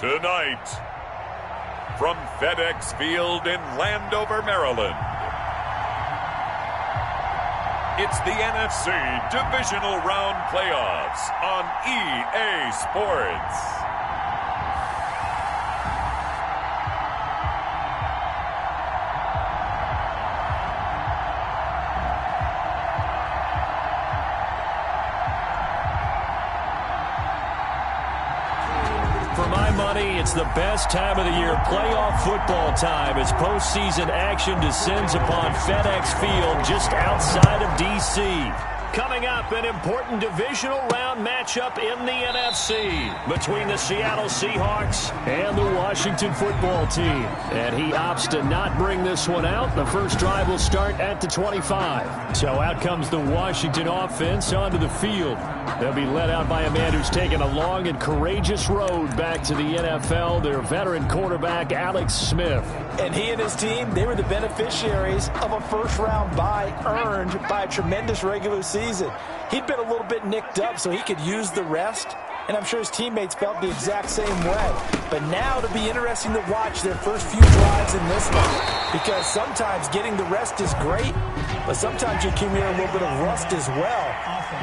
Tonight, from FedEx Field in Landover, Maryland, it's the NFC Divisional Round Playoffs on EA Sports. For my money, it's the best time of the year, playoff football time, as postseason action descends upon FedEx Field just outside of D.C. Coming up, an important divisional round matchup in the NFC between the Seattle Seahawks and the Washington football team. And he opts to not bring this one out. The first drive will start at the 25. So out comes the Washington offense onto the field. They'll be led out by a man who's taken a long and courageous road back to the NFL, their veteran quarterback, Alex Smith. And he and his team, they were the beneficiaries of a first-round bye earned by a tremendous regular season. He'd been a little bit nicked up, so he could use the rest, and I'm sure his teammates felt the exact same way. But now it'll be interesting to watch their first few drives in this one, because sometimes getting the rest is great, but sometimes you accumulate a little bit of rust as well.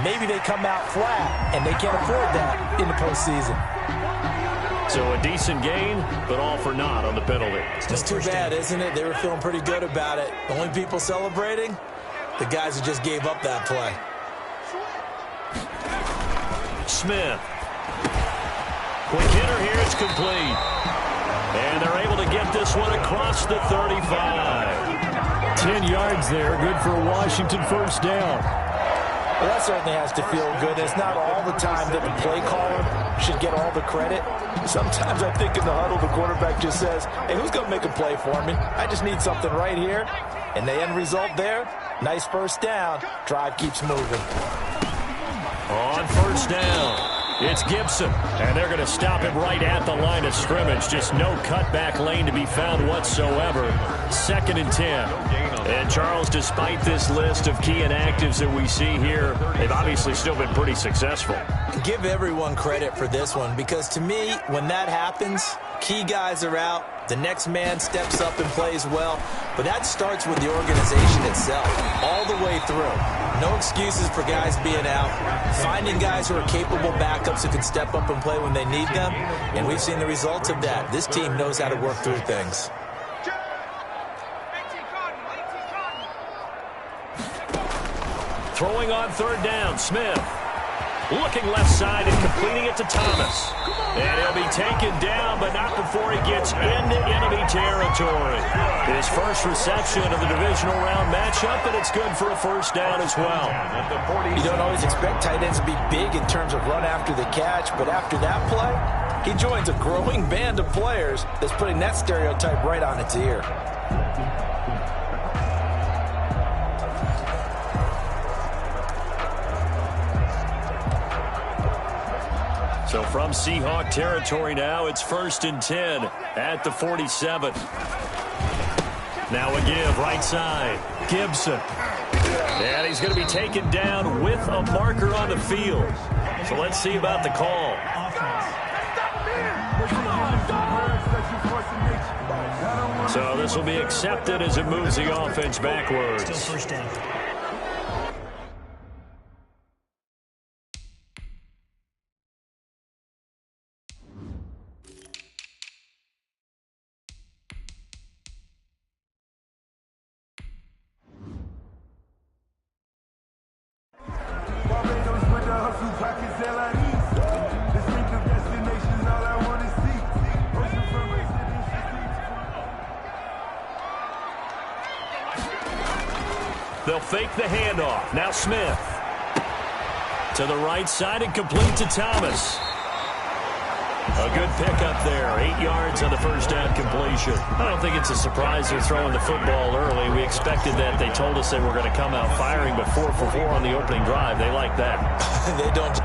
Maybe they come out flat, and they can't afford that in the postseason. So a decent gain, but all for naught on the penalty. It's too bad, isn't it? They were feeling pretty good about it. The only people celebrating, the guys who just gave up that play. Smith. Quick hitter here, it's complete. And they're able to get this one across the 35. 10 yards there, good for a Washington first down. Well, that certainly has to feel good. It's not all the time that the play caller should get all the credit. Sometimes I think in the huddle, the quarterback just says, hey, who's going to make a play for me? I just need something right here. And the end result there, nice first down. Drive keeps moving. On first down, it's Gibson. And they're going to stop him right at the line of scrimmage. Just no cutback lane to be found whatsoever. 2nd and 10. And Charles, despite this list of key inactives that we see here, they've obviously still been pretty successful. Give everyone credit for this one, because to me, when that happens, key guys are out, the next man steps up and plays well, but that starts with the organization itself, all the way through. No excuses for guys being out, finding guys who are capable backups who can step up and play when they need them, and we've seen the results of that. This team knows how to work through things. Throwing on third down, Smith. Looking left side and completing it to Thomas. And he'll be taken down, but not before he gets into enemy territory. His first reception of the divisional round matchup, and it's good for a first down as well. You don't always expect tight ends to be big in terms of run after the catch, but after that play, he joins a growing band of players that's putting that stereotype right on its ear. So from Seahawk territory now, it's 1st and 10 at the 47. Now a give, right side, Gibson. And he's going to be taken down with a marker on the field. So let's see about the call. So this will be accepted as it moves the offense backwards. Still first down. They'll fake the handoff. Now Smith. To the right side and complete to Thomas. A good pickup there. 8 yards on the first down completion. I don't think it's a surprise they're throwing the football early. We expected that. They told us they were going to come out firing, but 4 for 4 on the opening drive. They like that. They don't.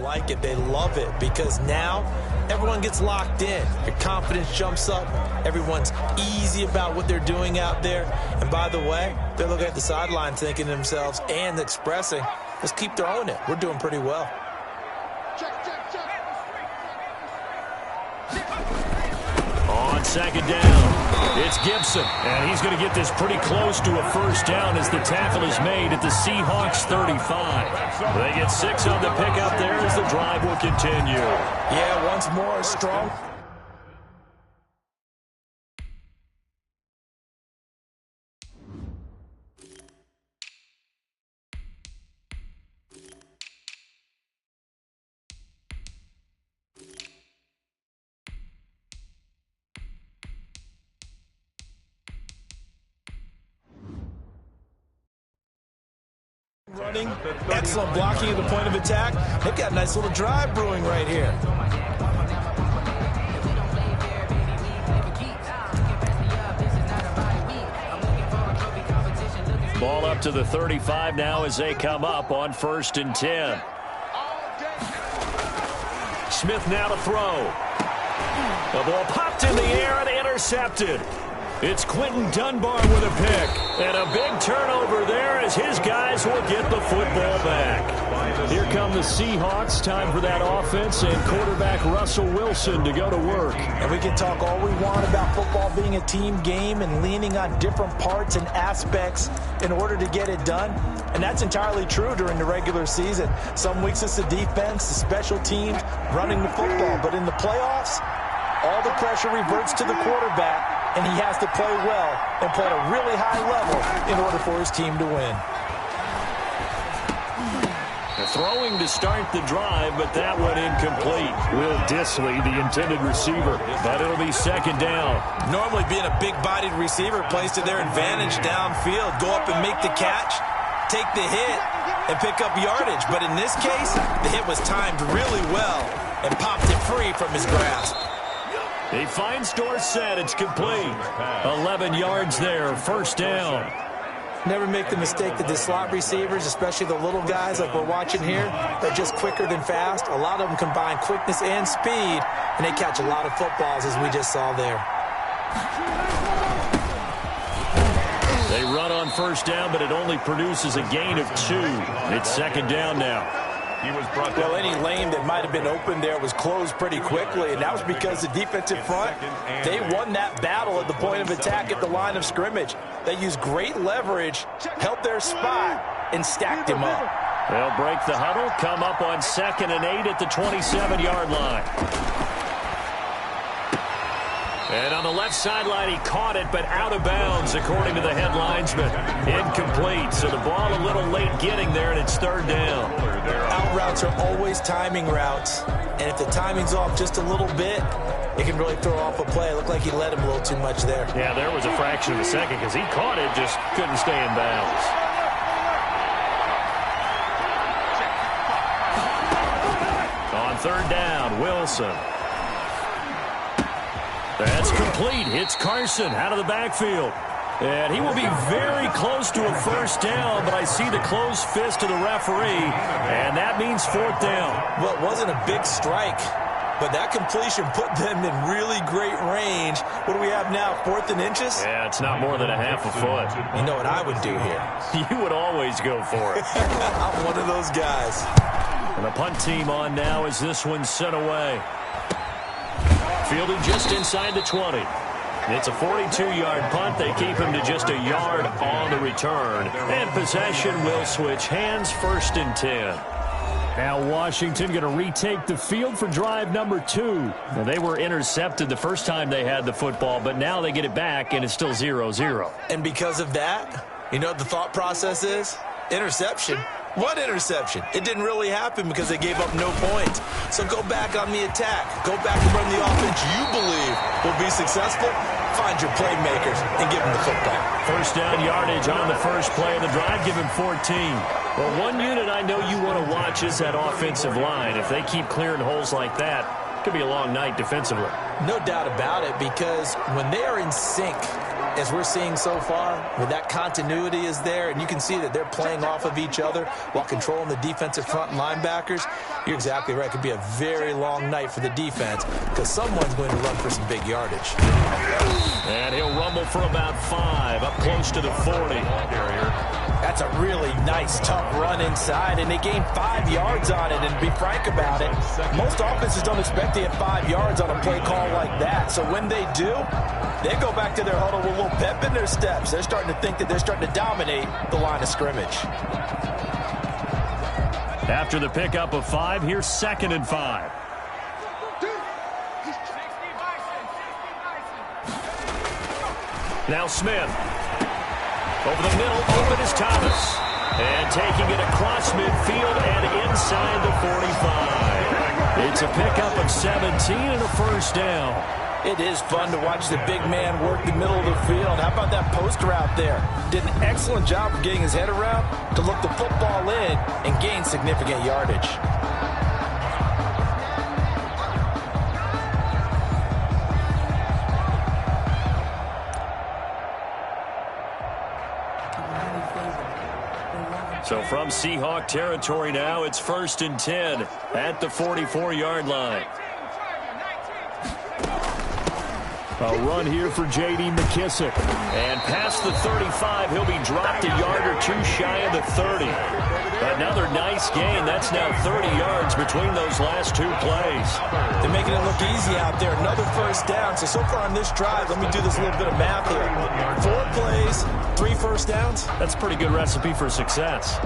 like it. They love it because now everyone gets locked in. Your confidence jumps up. Everyone's easy about what they're doing out there. And by the way, they're looking at the sideline thinking to themselves and expressing, let's keep throwing it. We're doing pretty well. On second down, it's Gibson, and he's going to get this pretty close to a first down as the tackle is made at the Seahawks 35. They get 6 on the pickup there as the drive will continue. Yeah, once more, strong. Running, excellent blocking at the point of attack. They've got a nice little drive brewing right here. Ball up to the 35 now as they come up on 1st and 10. Smith now to throw. The ball popped in the air and intercepted. It's Quentin Dunbar with a pick. And a big turnover there as his guys will get the football back. Here come the Seahawks. Time for that offense and quarterback Russell Wilson to go to work. And we can talk all we want about football being a team game and leaning on different parts and aspects in order to get it done. And that's entirely true during the regular season. Some weeks it's the defense, the special teams, running the football. But in the playoffs, all the pressure reverts to the quarterback. And he has to play well and play at a really high level in order for his team to win. Throwing to start the drive, but that went incomplete. Will Dissly, the intended receiver, but it'll be 2nd down. Normally being a big-bodied receiver plays to their advantage downfield. Go up and make the catch, take the hit, and pick up yardage. But in this case, the hit was timed really well and popped it free from his grasp. He finds Dorsett. It's complete. 11 yards there. 1st down. Never make the mistake that the slot receivers, especially the little guys like we're watching here, they're just quicker than fast. A lot of them combine quickness and speed, and they catch a lot of footballs, as we just saw there. They run on 1st down, but it only produces a gain of 2. It's 2nd down now. Well, any lane that might have been open there was closed pretty quickly, and that was because the defensive front, they won that battle at the point of attack at the line of scrimmage. They used great leverage, held their spot, and stacked him up. They'll break the huddle, come up on 2nd and 8 at the 27-yard line. And on the left sideline, he caught it, but out of bounds, according to the head linesman. Incomplete, so the ball a little late getting there, and it's 3rd down. Out routes are always timing routes, and if the timing's off just a little bit, it can really throw off a play. It looked like he let him a little too much there. Yeah, there was a fraction of a second because he caught it, just couldn't stay in bounds. On 3rd down, Wilson. That's complete. Hits Carson out of the backfield. And he will be very close to a 1st down, but I see the closed fist of the referee, and that means 4th down. Well, it wasn't a big strike, but that completion put them in really great range. What do we have now, 4th and inches? Yeah, it's not more than a half a foot. You know what I would do here? You would always go for it. I'm one of those guys. And the punt team on now as this one's sent away. Fielded just inside the 20. It's a 42-yard punt. They keep him to just a yard on the return. And possession will switch hands, 1st and 10. Now Washington going to retake the field for drive number 2. Now, they were intercepted the first time they had the football, but now they get it back, and it's still 0-0. And because of that, you know what the thought process is? Interception. What interception? It didn't really happen because they gave up no points. So go back on the attack. Go back and run the offense you believe will be successful. Find your playmakers and give them the football. 1st down yardage on the first play of the drive. Give him 14. Well, one unit I know you want to watch is that offensive line. If they keep clearing holes like that, it could be a long night defensively. No doubt about it, because when they are in sync, as we're seeing so far, where that continuity is there, and you can see that they're playing off of each other while controlling the defensive front and linebackers, you're exactly right. It could be a very long night for the defense because someone's going to run for some big yardage. And he'll rumble for about 5, up close to the 40. That's a really nice, tough run inside, and they gained 5 yards on it. And to be frank about it, most offenses don't expect to get 5 yards on a play call like that. So when they do, they go back to their huddle with a little pep in their steps. They're starting to think that they're starting to dominate the line of scrimmage. After the pickup of 5, here's 2nd and 5. Now Smith. Over the middle, open is Thomas. And taking it across midfield and inside the 45. It's a pickup of 17 and a first down. It is fun to watch the big man work the middle of the field. How about that post route there? Did an excellent job of getting his head around to look the football in and gain significant yardage. So from Seahawk territory now, it's 1st and 10 at the 44-yard line. A run here for J.D. McKissick. And past the 35, he'll be dropped a yard or 2 shy of the 30. Another nice gain. That's now 30 yards between those last 2 plays. They're making it look easy out there. Another first down. So far on this drive, let me do this little bit of math here. 4 plays, 3 first downs. That's a pretty good recipe for success.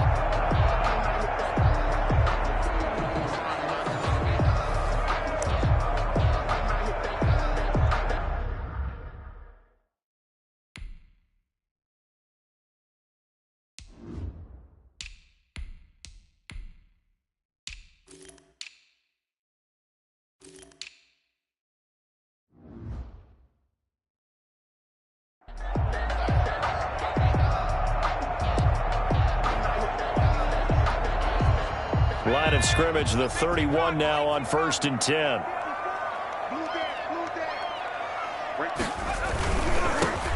Line of scrimmage, the 31 now on 1st and 10.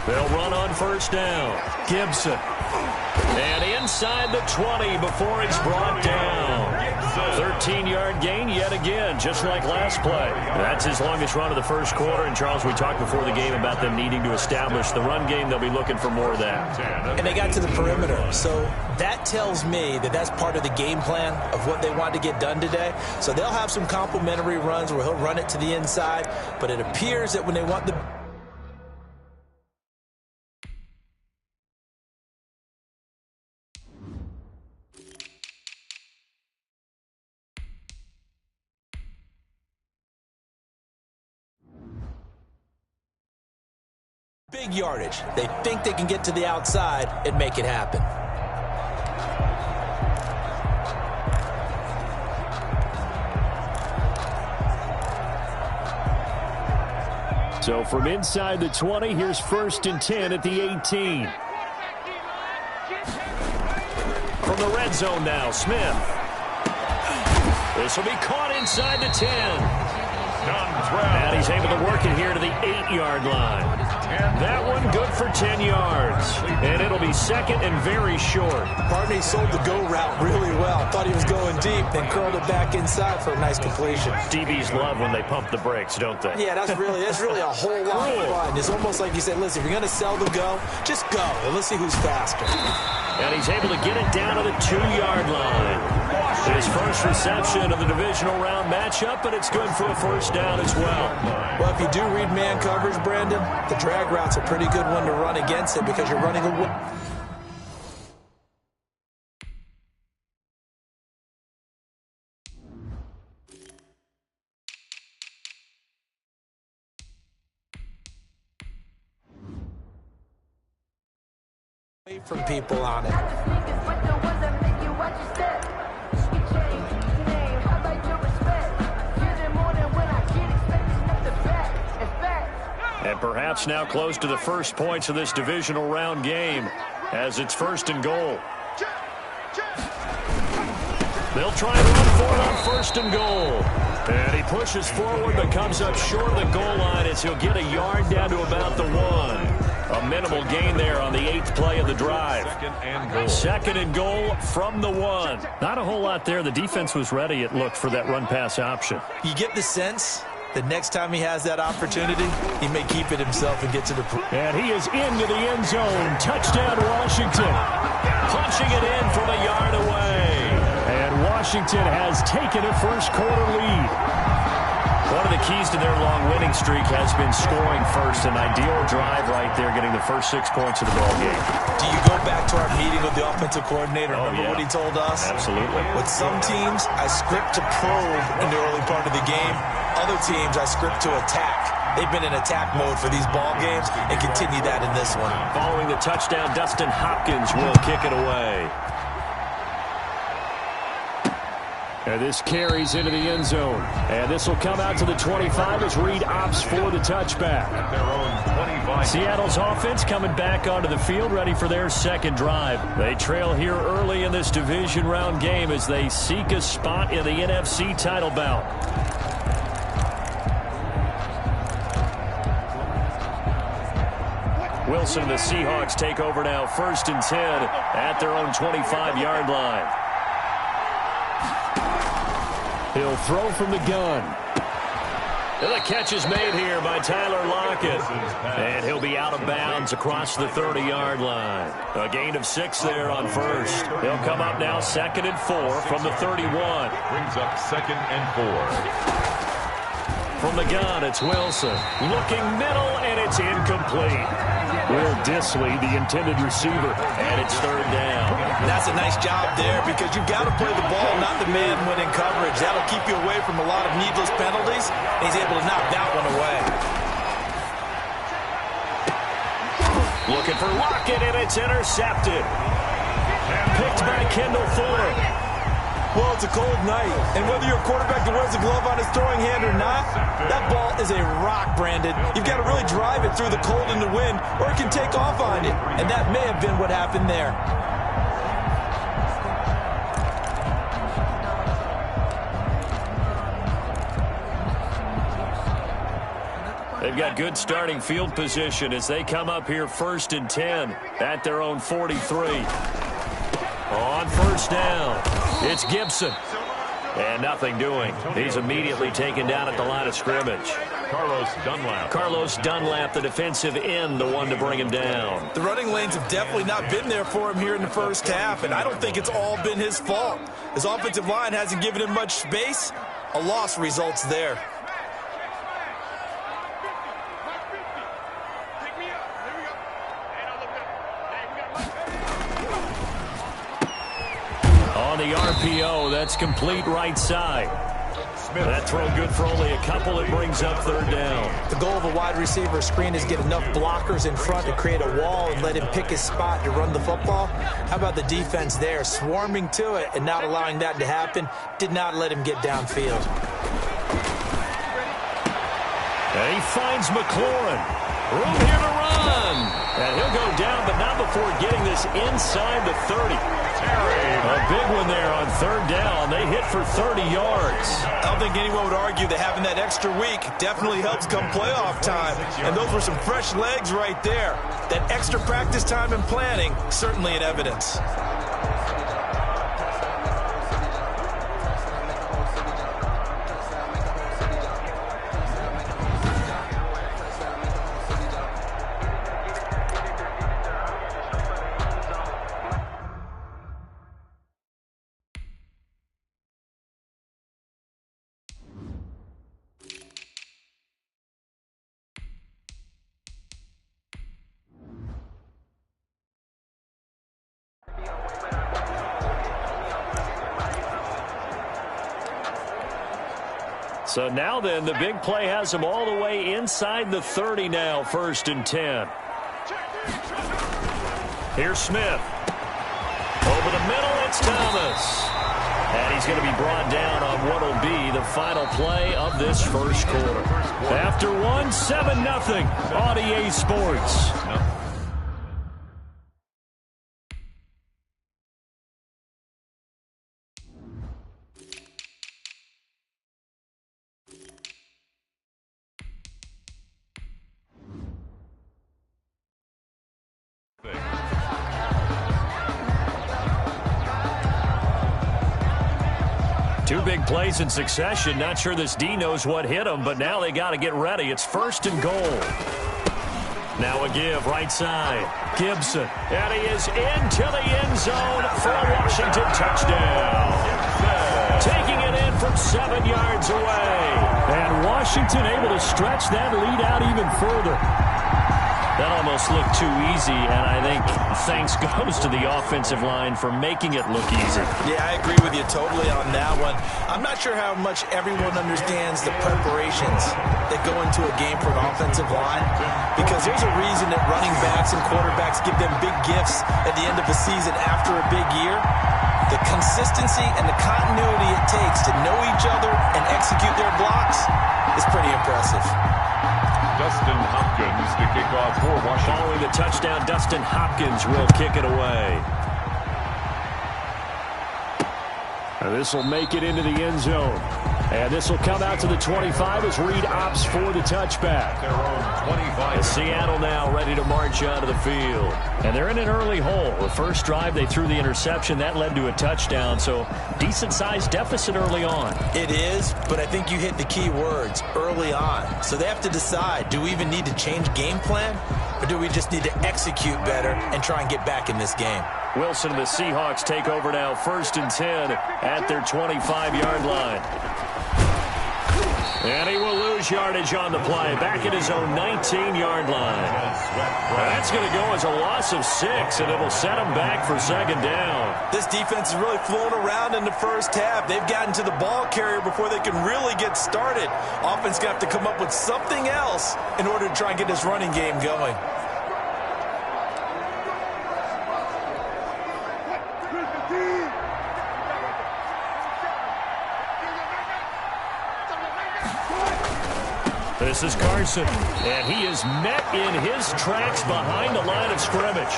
They'll run on first down. Gibson. And inside the 20 before he's brought down. 13-yard gain yet again, just like last play. That's his longest run of the first quarter. And, Charles, we talked before the game about them needing to establish the run game. They'll be looking for more of that. And they got to the perimeter. So that tells me that that's part of the game plan of what they want to get done today. So they'll have some complementary runs where he'll run it to the inside. But it appears that when they want the big yardage, they think they can get to the outside and make it happen. So from inside the 20, here's 1st and 10 at the 18. From the red zone now, Smith. This will be caught inside the 10. And he's able to work it here to the 8-yard line. That one good for 10 yards. And it'll be 2nd and very short. Barney sold the go route really well. Thought he was going deep, then curled it back inside for a nice completion. DBs love when they pump the brakes, don't they? Yeah, that's really a whole lot of fun. It's almost like you said, listen, if you're going to sell the go, just go. And let's see who's faster. And he's able to get it down to the 2-yard line. His first reception of the divisional round matchup, but it's good for a first down as well. Well, if you do read man coverage, Brandon, the drag route's a pretty good one to run against it because you're running away. From people on it. And perhaps now close to the first points of this divisional round game as it's 1st and goal. They'll try and run for it on 1st and goal. And he pushes forward but comes up short of the goal line as he'll get a yard down to about the 1. A minimal gain there on the 8th play of the drive. Second and goal from the 1. Not a whole lot there. The defense was ready, it looked, for that run-pass option. You get the sense that next time he has that opportunity, he may keep it himself and get to the... And he is into the end zone. Touchdown, Washington. Punching it in from a yard away. And Washington has taken a first-quarter lead. One of the keys to their long winning streak has been scoring first. An ideal drive right there, getting the first 6 points of the ball game. Do you go back to our meeting with the offensive coordinator? Remember what he told us? Absolutely. With some teams, I script to probe in the early part of the game. Other teams, I script to attack. They've been in attack mode for these ball games and continue that in this one. Following the touchdown, Dustin Hopkins will kick it away. And this carries into the end zone. And this will come out to the 25 as Reed opts for the touchback. Seattle's offense coming back onto the field, ready for their second drive. They trail here early in this division round game as they seek a spot in the NFC title bout. Wilson and the Seahawks take over now, 1st and 10 at their own 25-yard line. He'll throw from the gun. And the catch is made here by Tyler Lockett. And he'll be out of bounds across the 30-yard line. A gain of 6 there on first. He'll come up now 2nd and 4 from the 31. Brings up 2nd and 4. From the gun, it's Wilson. Looking middle, and it's incomplete. Will Dissly, the intended receiver, and it's 3rd down. That's a nice job there because you've got to play the ball, not the man when in coverage. That'll keep you away from a lot of needless penalties. He's able to knock that one away. Looking for Lockett, and it's intercepted. Picked by Kendall Fuller. Well, it's a cold night, and whether you're a quarterback that wears a glove on his throwing hand or not, that ball is a rock, Brandon. You've got to really drive it through the cold and the wind, or it can take off on you, and that may have been what happened there. They've got good starting field position as they come up here 1st and 10 at their own 43. On 1st down, it's Gibson. And nothing doing. He's immediately taken down at the line of scrimmage. Carlos Dunlap, the defensive end, the one to bring him down. The running lanes have definitely not been there for him here in the first half, and I don't think it's all been his fault. His offensive line hasn't given him much space. A loss results there. On the RPO, that's complete right side. That throw good for only a couple. It brings up 3rd down. The goal of a wide receiver screen is get enough blockers in front to create a wall and let him pick his spot to run the football. How about the defense there, swarming to it and not allowing that to happen? Did not let him get downfield. And he finds McLaurin. Room here to run. And he'll go down, but not before getting this inside the 30. A big one there on 3rd down. They hit for 30 yards. I don't think anyone would argue that having that extra week definitely helps come playoff time. And those were some fresh legs right there. That extra practice time and planning, certainly in evidence. So now then, the big play has them all the way inside the 30 now, 1st and 10. Here's Smith. Over the middle, it's Thomas. And he's going to be brought down on what will be the final play of this first quarter. After one, 7-0 on EA Sports. Two big plays in succession. Not sure this D knows what hit him, but now they got to get ready. It's 1st and goal. Now a give right side. Gibson. And he is into the end zone for a Washington touchdown. Taking it in from 7 yards away. And Washington able to stretch that lead out even further. That almost looked too easy, and I think thanks goes to the offensive line for making it look easy. Yeah, I agree with you totally on that one. I'm not sure how much everyone understands the preparations that go into a game for an offensive line, because there's a reason that running backs and quarterbacks give them big gifts at the end of a season after a big year. The consistency and the continuity it takes to know each other and execute their blocks is pretty impressive. Dustin Hopkins to kick off for Washington. Following the touchdown, Dustin Hopkins will kick it away. This will make it into the end zone. And this will come out to the 25 as Reed opts for the touchback. Their own 25. Seattle now ready to march onto the field. And they're in an early hole. The first drive, they threw the interception. That led to a touchdown, so decent-sized deficit early on. It is, but I think you hit the key words, early on. So they have to decide, do we even need to change game plan, or do we just need to execute better and try and get back in this game? Wilson and the Seahawks take over now, 1st and 10 at their 25-yard line. And he will lose yardage on the play, back at his own 19-yard line. That's going to go as a loss of 6, and it'll set him back for 2nd down. This defense is really flown around in the first half. They've gotten to the ball carrier before they can really get started. Offense going to have to come up with something else in order to try and get this running game going. This is Carson, and he is met in his tracks behind the line of scrimmage.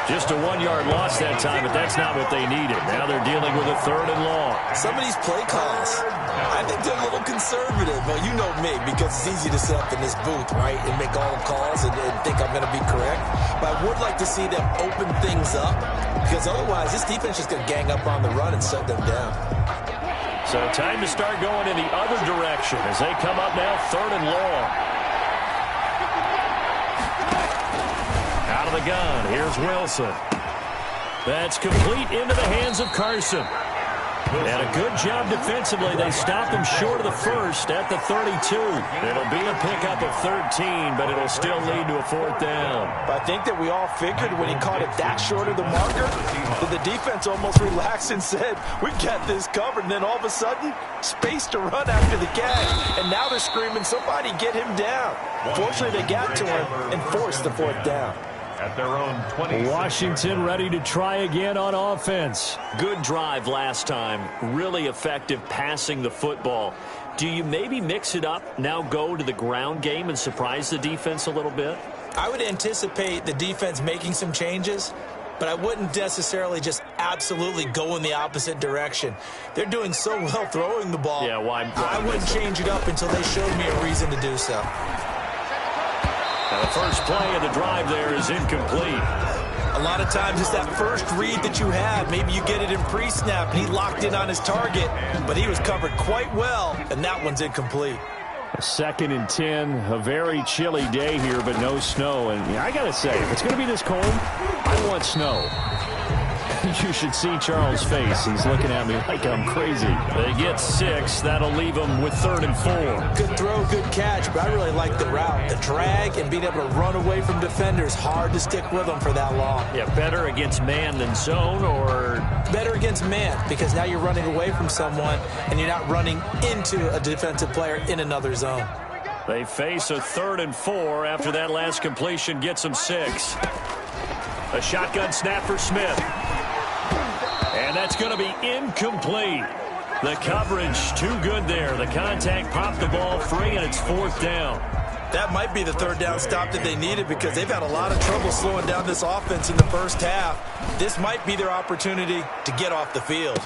Just a 1-yard loss that time, but that's not what they needed. Now they're dealing with a 3rd and long. Some of these play calls, I think they're a little conservative. Well, you know me, because it's easy to sit up in this booth, right, and make all the calls and think I'm going to be correct. But I would like to see them open things up, because otherwise this defense is going to gang up on the run and shut them down. So time to start going in the other direction as they come up now 3rd and long. Out of the gun, here's Wilson. That's complete into the hands of Carson. And a good job defensively. They stopped him short of the first at the 32. It'll be a pickup of 13, but it'll still lead to a 4th down. But I think that we all figured when he caught it that short of the marker that the defense almost relaxed and said, we've got this covered. And then all of a sudden, space to run after the catch. And now they're screaming, somebody get him down. Fortunately, they got to him and forced the 4th down. At their own 20. Washington ready to try again on offense. Good drive last time. Really effective passing the football. Do you maybe mix it up, now go to the ground game and surprise the defense a little bit? I would anticipate the defense making some changes, but I wouldn't necessarily just absolutely go in the opposite direction. They're doing so well throwing the ball. Yeah, why I wouldn't change it up until they showed me a reason to do so. Now the first play of the drive there is incomplete. A lot of times it's that first read that you have. Maybe you get it in pre-snap, and he locked in on his target, but he was covered quite well, and that one's incomplete. 2nd and 10, a very chilly day here, but no snow. And I got to say, if it's going to be this cold, I want snow. You should see Charles' face. He's looking at me like I'm crazy. They get 6. That'll leave them with 3rd and 4. Good throw, good catch, but I really like the route. The drag and being able to run away from defenders, hard to stick with them for that long. Yeah, better against man than zone, or? Better against man, because now you're running away from someone and you're not running into a defensive player in another zone. They face a 3rd and 4 after that last completion gets them 6. A shotgun snap for Smith. And that's going to be incomplete. The coverage too good there. The contact popped the ball free, and it's 4th down. That might be the 3rd down stop that they needed, because they've had a lot of trouble slowing down this offense in the first half. This might be their opportunity to get off the field.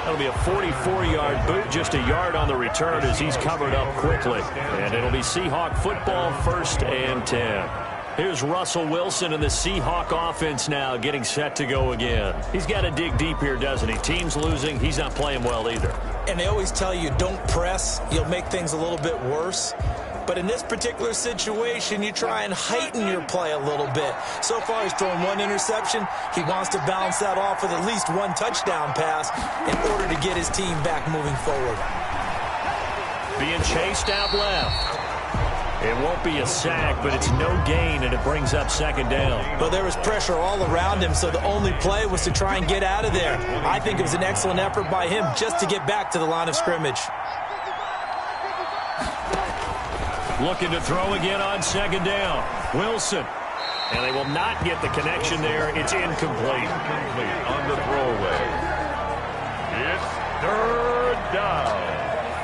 That'll be a 44-yard boot, just a yard on the return as he's covered up quickly. And it'll be Seahawk football, 1st and 10. Here's Russell Wilson and the Seahawk offense now getting set to go again. He's got to dig deep here, doesn't he? Team's losing. He's not playing well either. And they always tell you, don't press. You'll make things a little bit worse. But in this particular situation, you try and heighten your play a little bit. So far, he's thrown one interception. He wants to bounce that off with at least one touchdown pass in order to get his team back moving forward. Being chased out left. It won't be a sack, but it's no gain, and it brings up second down. Well, there was pressure all around him, so the only play was to try and get out of there. I think it was an excellent effort by him just to get back to the line of scrimmage. Looking to throw again on second down. Wilson. And they will not get the connection there. It's incomplete. On the throwaway. It's third down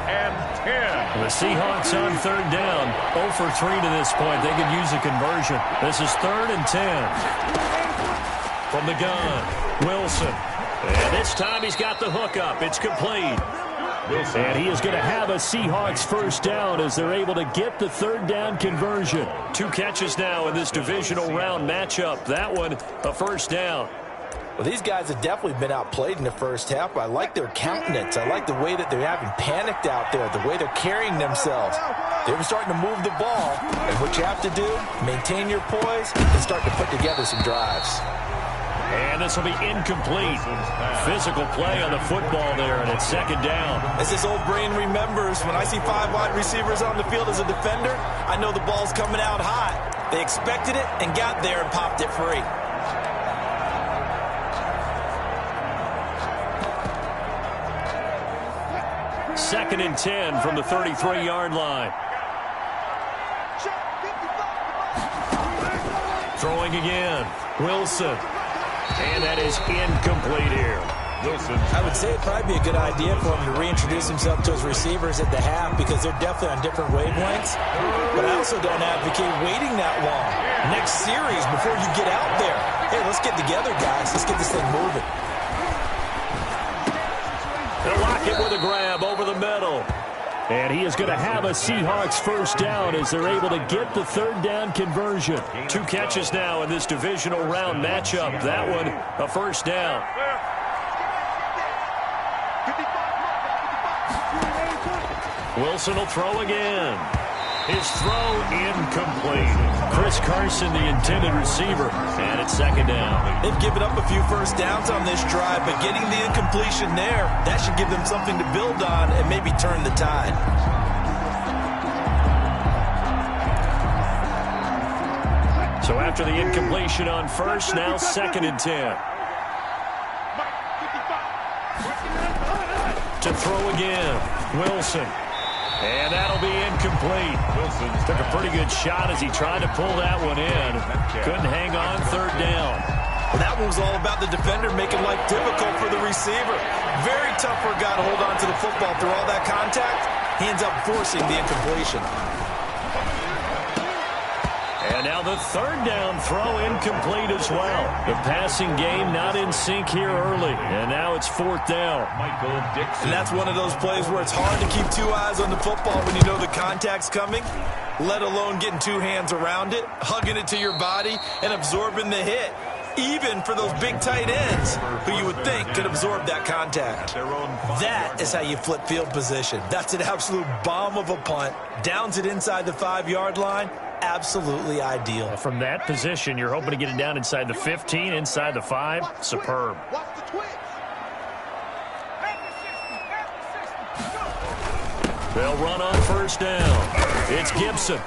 and 10. The Seahawks on third down. 0 for 3 to this point. They could use a conversion. This is 3rd and 10. From the gun, Wilson. And this time he's got the hook up. It's complete. Wilson. And he is going to have a Seahawks first down as they're able to get the third down conversion. 2 catches now in this divisional round matchup. That one, a first down. Well, these guys have definitely been outplayed in the first half. I like their countenance. I like the way that they're having panicked out there, the way they're carrying themselves. They're starting to move the ball. And what you have to do, maintain your poise and start to put together some drives. And this will be incomplete. Physical play on the football there, and it's second down. As this old brain remembers, when I see 5 wide receivers on the field as a defender, I know the ball's coming out hot. They expected it and got there and popped it free. Second and 10 from the 33-yard line. Throwing again. Wilson. And that is incomplete here. Wilson. I would say it'd probably be a good idea for him to reintroduce himself to his receivers at the half because they're definitely on different wavelengths. But I also don't advocate waiting that long. Next series, before you get out there, hey, let's get together, guys. Let's get this thing moving. They'll lock it with a grab over the middle. And he is going to have a Seahawks first down as they're able to get the third down conversion. 2 catches now in this divisional round matchup. That one, a first down. Wilson will throw again. His throw incomplete. Chris Carson, the intended receiver, and it's second down. They've given up a few first downs on this drive, but getting the incompletion there, that should give them something to build on and maybe turn the tide. So after the incompletion on first, now second and 10. To throw again, Wilson. And that'll be incomplete. Wilson took a pretty good shot as he tried to pull that one in. Couldn't hang on third down. Well, that one was all about the defender making life difficult for the receiver. Very tough for a guy to hold on to the football through all that contact. He ends up forcing the incompletion. And now the third down throw incomplete as well. The passing game not in sync here early. And now it's fourth down. Michael Dixon. And that's one of those plays where it's hard to keep 2 eyes on the football when you know the contact's coming, let alone getting 2 hands around it, hugging it to your body, and absorbing the hit. Even for those big tight ends who you would think could absorb that contact. That is how you flip field position. That's an absolute bomb of a punt. Downs it inside the 5-yard line. Absolutely ideal. From that position, you're hoping to get it down inside the 15, inside the 5. Superb. They'll run on first down. It's Gibson.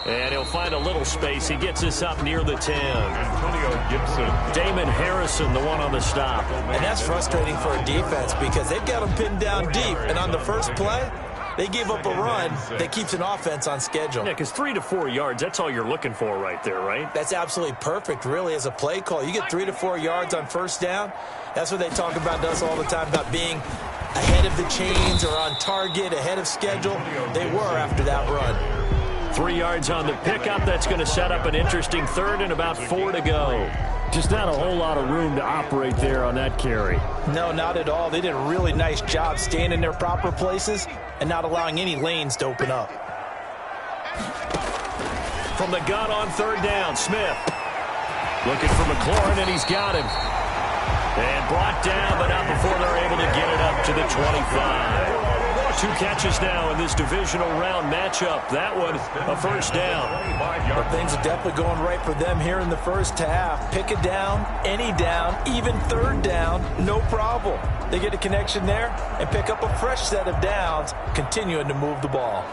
And he'll find a little space. He gets us up near the 10. Antonio Gibson. Damon Harrison, the one on the stop. And that's frustrating for a defense because they've got them pinned down deep. And on the first play, they gave up a run that keeps an offense on schedule. Yeah, because 3 to 4 yards, that's all you're looking for right there, right? That's absolutely perfect, really, as a play call. You get 3 to 4 yards on first down. That's what they talk about to us all the time, about being ahead of the chains or on target, ahead of schedule. They were after that run. 3 yards on the pickup. That's going to set up an interesting third and about 4 to go. Just not a whole lot of room to operate there on that carry. No, not at all. They did a really nice job staying in their proper places and not allowing any lanes to open up. From the gun on third down, Smith. Looking for McLaurin, and he's got him. And brought down, but not before they're able to get it up to the 25. 2 catches now in this divisional round matchup. That one, a first down. Well, things are definitely going right for them here in the first half. Pick it down, any down, even third down, no problem. They get a connection there and pick up a fresh set of downs, continuing to move the ball.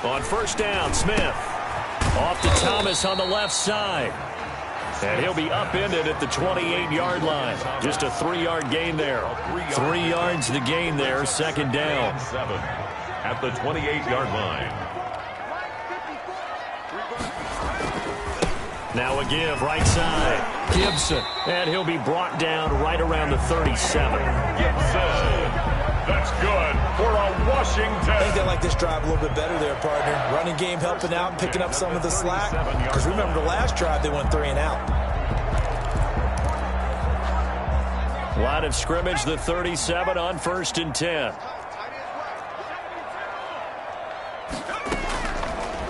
On first down, Smith. Off to Thomas on the left side. And he'll be upended at the 28-yard line. Just a 3-yard gain there. 3 yards to gain there, second down. 7 at the 28-yard line. Now a give, right side. Gibson. And he'll be brought down right around the 37. Gibson. That's good for a Washington. I think they like this drive a little bit better there, partner. Running game helping out, picking up some of the slack. Because remember, the last drive, they went 3 and out. Line of scrimmage, the 37 on 1st and 10.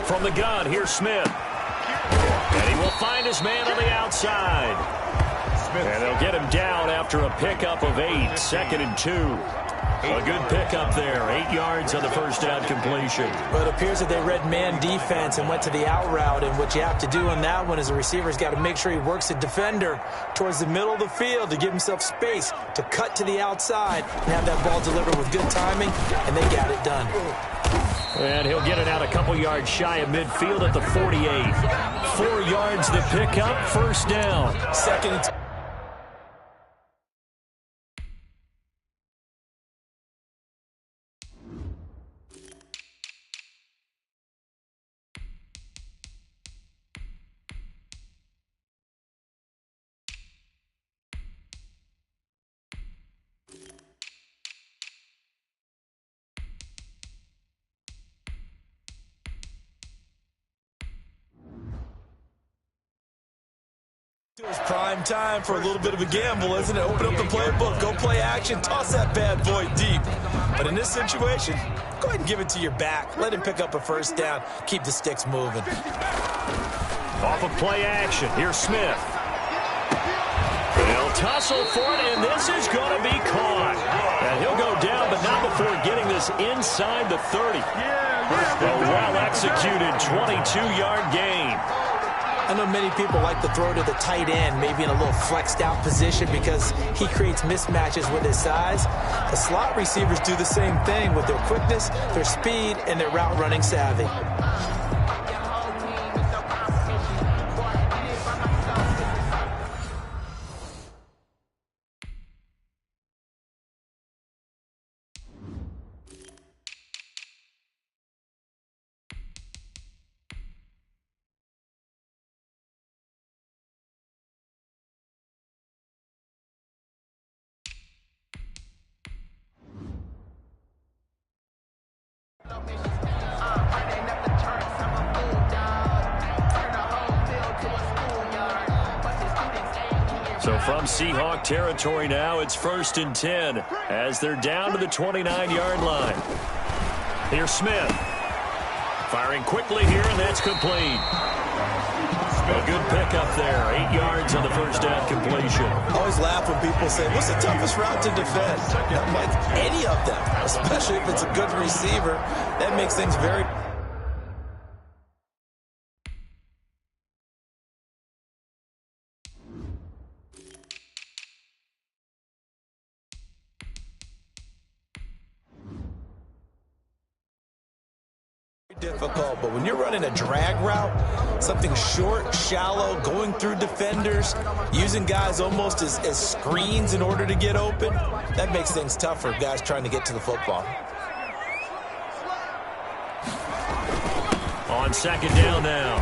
From the gun, here's Smith. And he will find his man on the outside. And they'll get him down after a pickup of 8, 2nd and 2. A good pickup there, 8 yards on the first down completion. But it appears that they read man defense and went to the out route, and what you have to do on that one is the receiver's got to make sure he works the defender towards the middle of the field to give himself space to cut to the outside and have that ball delivered with good timing, and they got it done. And he'll get it out a couple yards shy of midfield at the 48. 4 yards the pickup, first down. 2nd and 2. It's prime time for a little bit of a gamble, isn't it? Open up the playbook, go play action, toss that bad boy deep. But in this situation, go ahead and give it to your back. Let him pick up a first down. Keep the sticks moving. Off of play action, here's Smith. They'll tussle for it, and this is going to be caught. And he'll go down, but not before getting this inside the 30. A well-executed 22-yard gain. I know many people like to throw to the tight end, maybe in a little flexed out position because he creates mismatches with his size. The slot receivers do the same thing with their quickness, their speed, and their route running savvy. So from Seahawk territory now, it's 1st and 10 as they're down to the 29-yard line. Here's Smith. Firing quickly here, and that's complete. A good pickup there. 8 yards on the first down completion. I always laugh when people say, what's the toughest route to defend? I'm like, any of them, especially if it's a good receiver. That makes things very difficult, but when you're running a drag route, something short, shallow, going through defenders, using guys almost as screens in order to get open, that makes things tough for guys trying to get to the football. On second down now,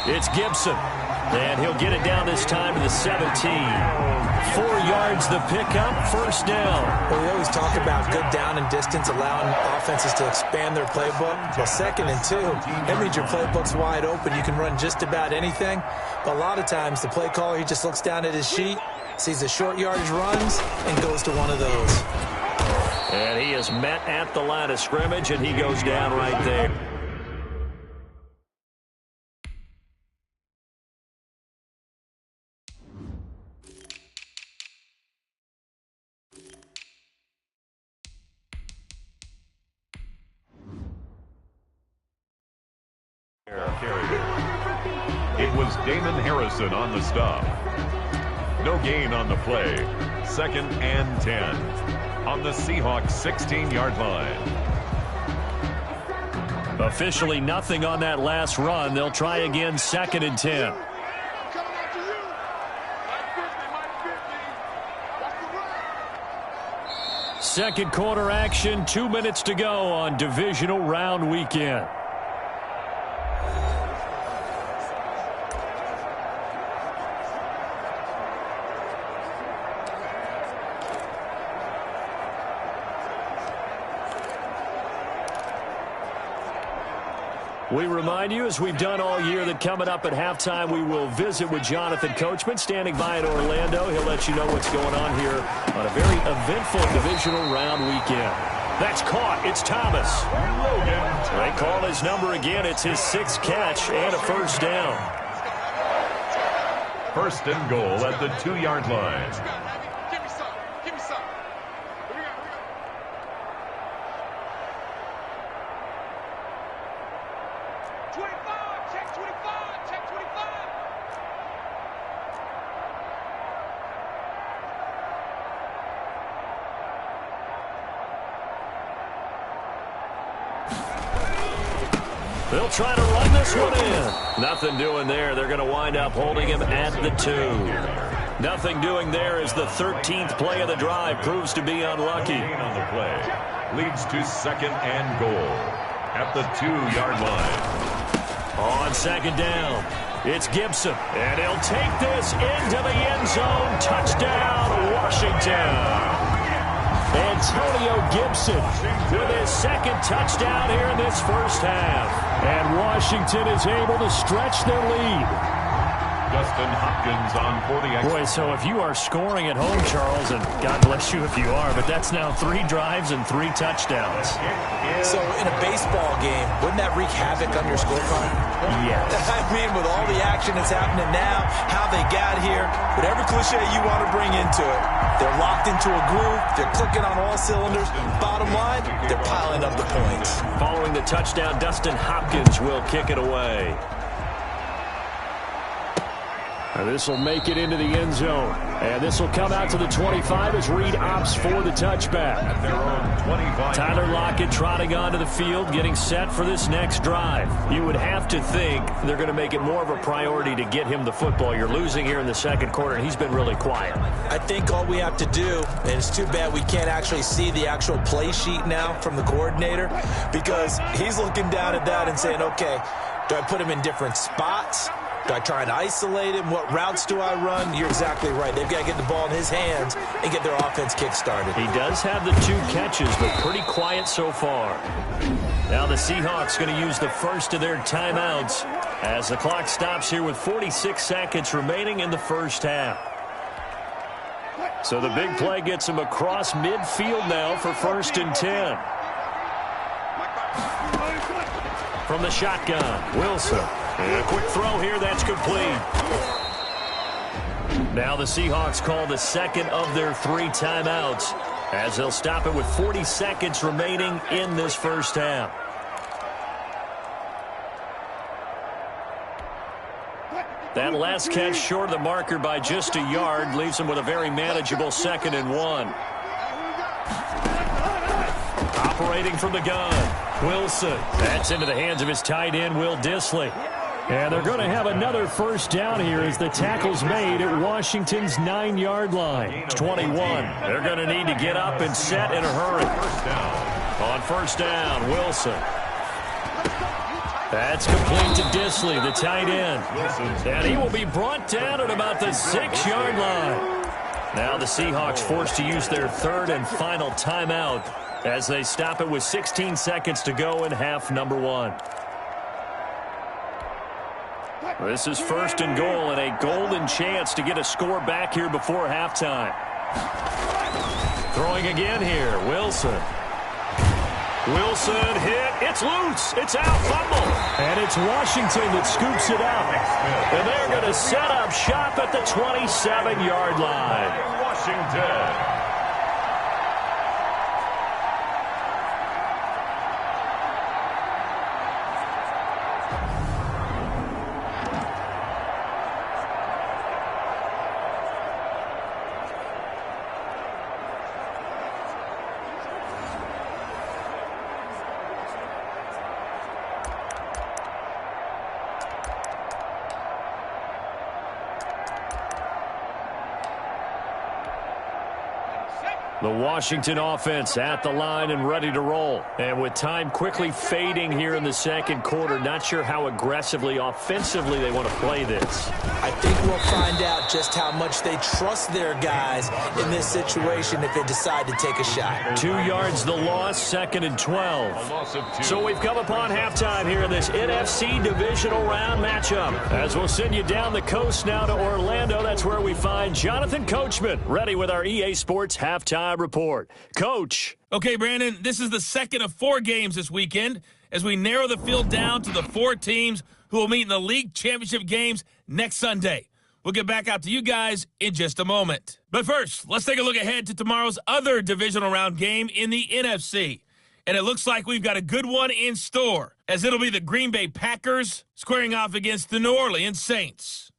it's Gibson. And he'll get it down this time to the 17. 4 yards the pickup, first down. Well, we always talk about good down and distance, allowing offenses to expand their playbook. Well, 2nd and 2, that means your playbook's wide open. You can run just about anything. But a lot of times, the play caller, he just looks down at his sheet, sees the short yardage runs, and goes to one of those. And he is met at the line of scrimmage, and he goes down right there. It was Damon Harrison on the stop. No gain on the play. 2nd and 10 on the Seahawks 16-yard line. Officially nothing on that last run. They'll try again, 2nd and 10. Second quarter action, 2 minutes to go on divisional round weekend. We remind you, as we've done all year, that coming up at halftime, we will visit with Jonathan Coachman, standing by in Orlando. He'll let you know what's going on here on a very eventful divisional round weekend. That's caught. It's Thomas. They call his number again. It's his 6th catch and a first down. 1st and goal at the 2-yard line. They'll try to run this one in. Nothing doing there. They're going to wind up holding him at the 2. Nothing doing there as the 13th play of the drive proves to be unlucky. On the play leads to 2nd and goal at the 2-yard line. On 2nd down, it's Gibson. And he'll take this into the end zone. Touchdown, Washington. Antonio Gibson with his 2nd touchdown here in this first half. And Washington is able to stretch their lead. Justin Hopkins on 40. Boy, so if you are scoring at home, Charles, and God bless you if you are, but that's now 3 drives and 3 touchdowns. So in a baseball game, wouldn't that wreak havoc on your scorecard? Yes. I mean, with all the action that's happening now, how they got here, whatever cliche you want to bring into it, they're locked into a groove, they're clicking on all cylinders. Bottom line, they're piling up the points. Following the touchdown, Dustin Hopkins will kick it away. This will make it into the end zone. And this will come out to the 25 as Reed opts for the touchback. Tyler Lockett trotting onto the field, getting set for this next drive. You would have to think they're going to make it more of a priority to get him the football. You're losing here in the 2nd quarter, and he's been really quiet. I think all we have to do, and it's too bad we can't actually see the actual play sheet now from the coordinator, because he's looking down at that and saying, okay, do I put him in different spots? Do I try and isolate him? What routes do I run? You're exactly right. They've got to get the ball in his hands and get their offense kick-started. He does have the 2 catches, but pretty quiet so far. Now the Seahawks going to use the first of their timeouts as the clock stops here with 46 seconds remaining in the first half. So the big play gets him across midfield now for 1st and 10. From the shotgun, Wilson. And a quick throw here, that's complete. Now the Seahawks call the 2nd of their 3 timeouts as they'll stop it with 40 seconds remaining in this first half. That last catch short of the marker by just a yard leaves them with a very manageable 2nd and 1. Operating from the gun, Wilson. That's into the hands of his tight end, Will Dissly. And they're going to have another first down here as the tackle's made at Washington's 9-yard line. 21. They're going to need to get up and set in a hurry. On first down, Wilson. That's complete to Disley, the tight end. And he will be brought down at about the 6-yard line. Now the Seahawks forced to use their third and final timeout as they stop it with 16 seconds to go in half number 1. This is first and goal and a golden chance to get a score back here before halftime. Throwing again here, Wilson. Wilson hit. It's loose. It's out. Fumble. And it's Washington that scoops it out. And they're going to set up shop at the 27-yard line. Washington. The Washington offense at the line and ready to roll. And with time quickly fading here in the second quarter, not sure how aggressively, offensively they want to play this. I think we'll find out just how much they trust their guys in this situation if they decide to take a shot. 2 yards the loss, second and 12. So we've come upon halftime here in this NFC divisional round matchup. As we'll send you down the coast now to Orlando, that's where we find Jonathan Coachman, ready with our EA Sports halftime report. Coach. Okay, Brandon, this is the second of 4 games this weekend as we narrow the field down to the 4 teams who will meet in the league championship games next Sunday. We'll get back out to you guys in just a moment. But first, let's take a look ahead to tomorrow's other divisional round game in the NFC. And it looks like we've got a good one in store, as it'll be the Green Bay Packers squaring off against the New Orleans Saints.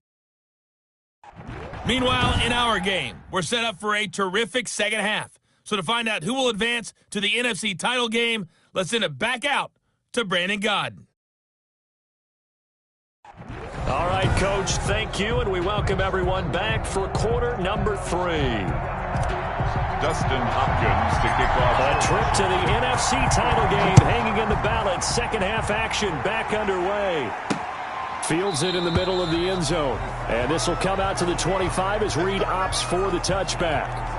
Meanwhile, in our game, we're set up for a terrific second half. So to find out who will advance to the NFC title game, let's send it back out to Brandon Godden. All right, Coach, thank you, and we welcome everyone back for quarter number 3. Dustin Hopkins to kick off. A trip to the NFC title game hanging in the balance. Second half action back underway. Fields it in the middle of the end zone. And this will come out to the 25 as Reed opts for the touchback.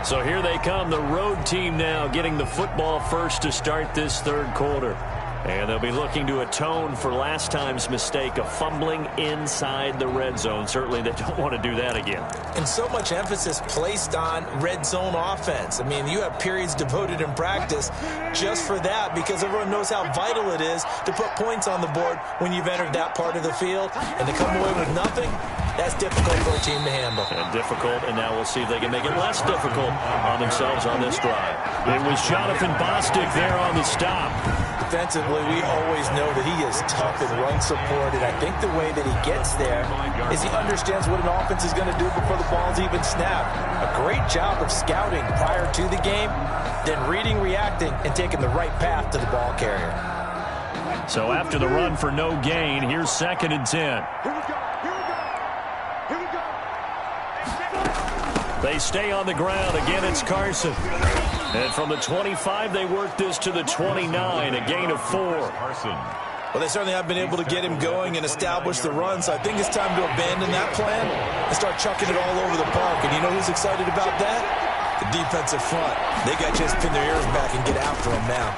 So here they come, the road team now getting the football first to start this third quarter. And they'll be looking to atone for last time's mistake of fumbling inside the red zone. Certainly they don't want to do that again. And so much emphasis placed on red zone offense. I mean, you have periods devoted in practice just for that because everyone knows how vital it is to put points on the board when you've entered that part of the field. And to come away with nothing, that's difficult for a team to handle. And difficult, and now we'll see if they can make it less difficult on themselves on this drive. It was Jonathan Bostic there on the stop. Defensively, we always know that he is tough in run support, and I think the way that he gets there is he understands what an offense is going to do before the ball's even snapped. A great job of scouting prior to the game, then reading, reacting, and taking the right path to the ball carrier. So after the run for no gain, here's second and 10. They stay on the ground. Again, it's Carson. And from the 25, they work this to the 29, a gain of 4. Well, they certainly have been able to get him going and establish the run, so I think it's time to abandon that plan and start chucking it all over the park. And you know who's excited about that? The defensive front. They got a chance to pin their ears back and get after him now.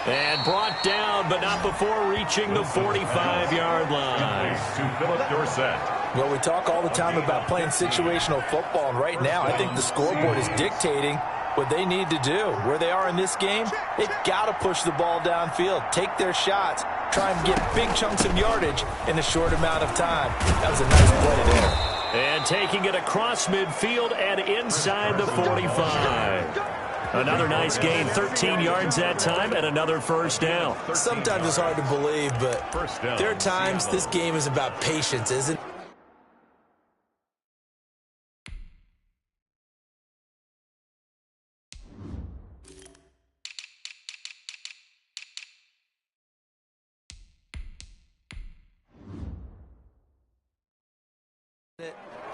And brought down, but not before reaching the 45-yard line. To Philip Dorsett. Well, we talk all the time about playing situational football, and right now I think the scoreboard is dictating what they need to do. Where they are in this game, they've got to push the ball downfield, take their shots, try and get big chunks of yardage in a short amount of time. That was a nice play there. And taking it across midfield and inside the 45. Another nice gain, 13 yards that time, and another first down. Sometimes it's hard to believe, but there are times this game is about patience, isn't it?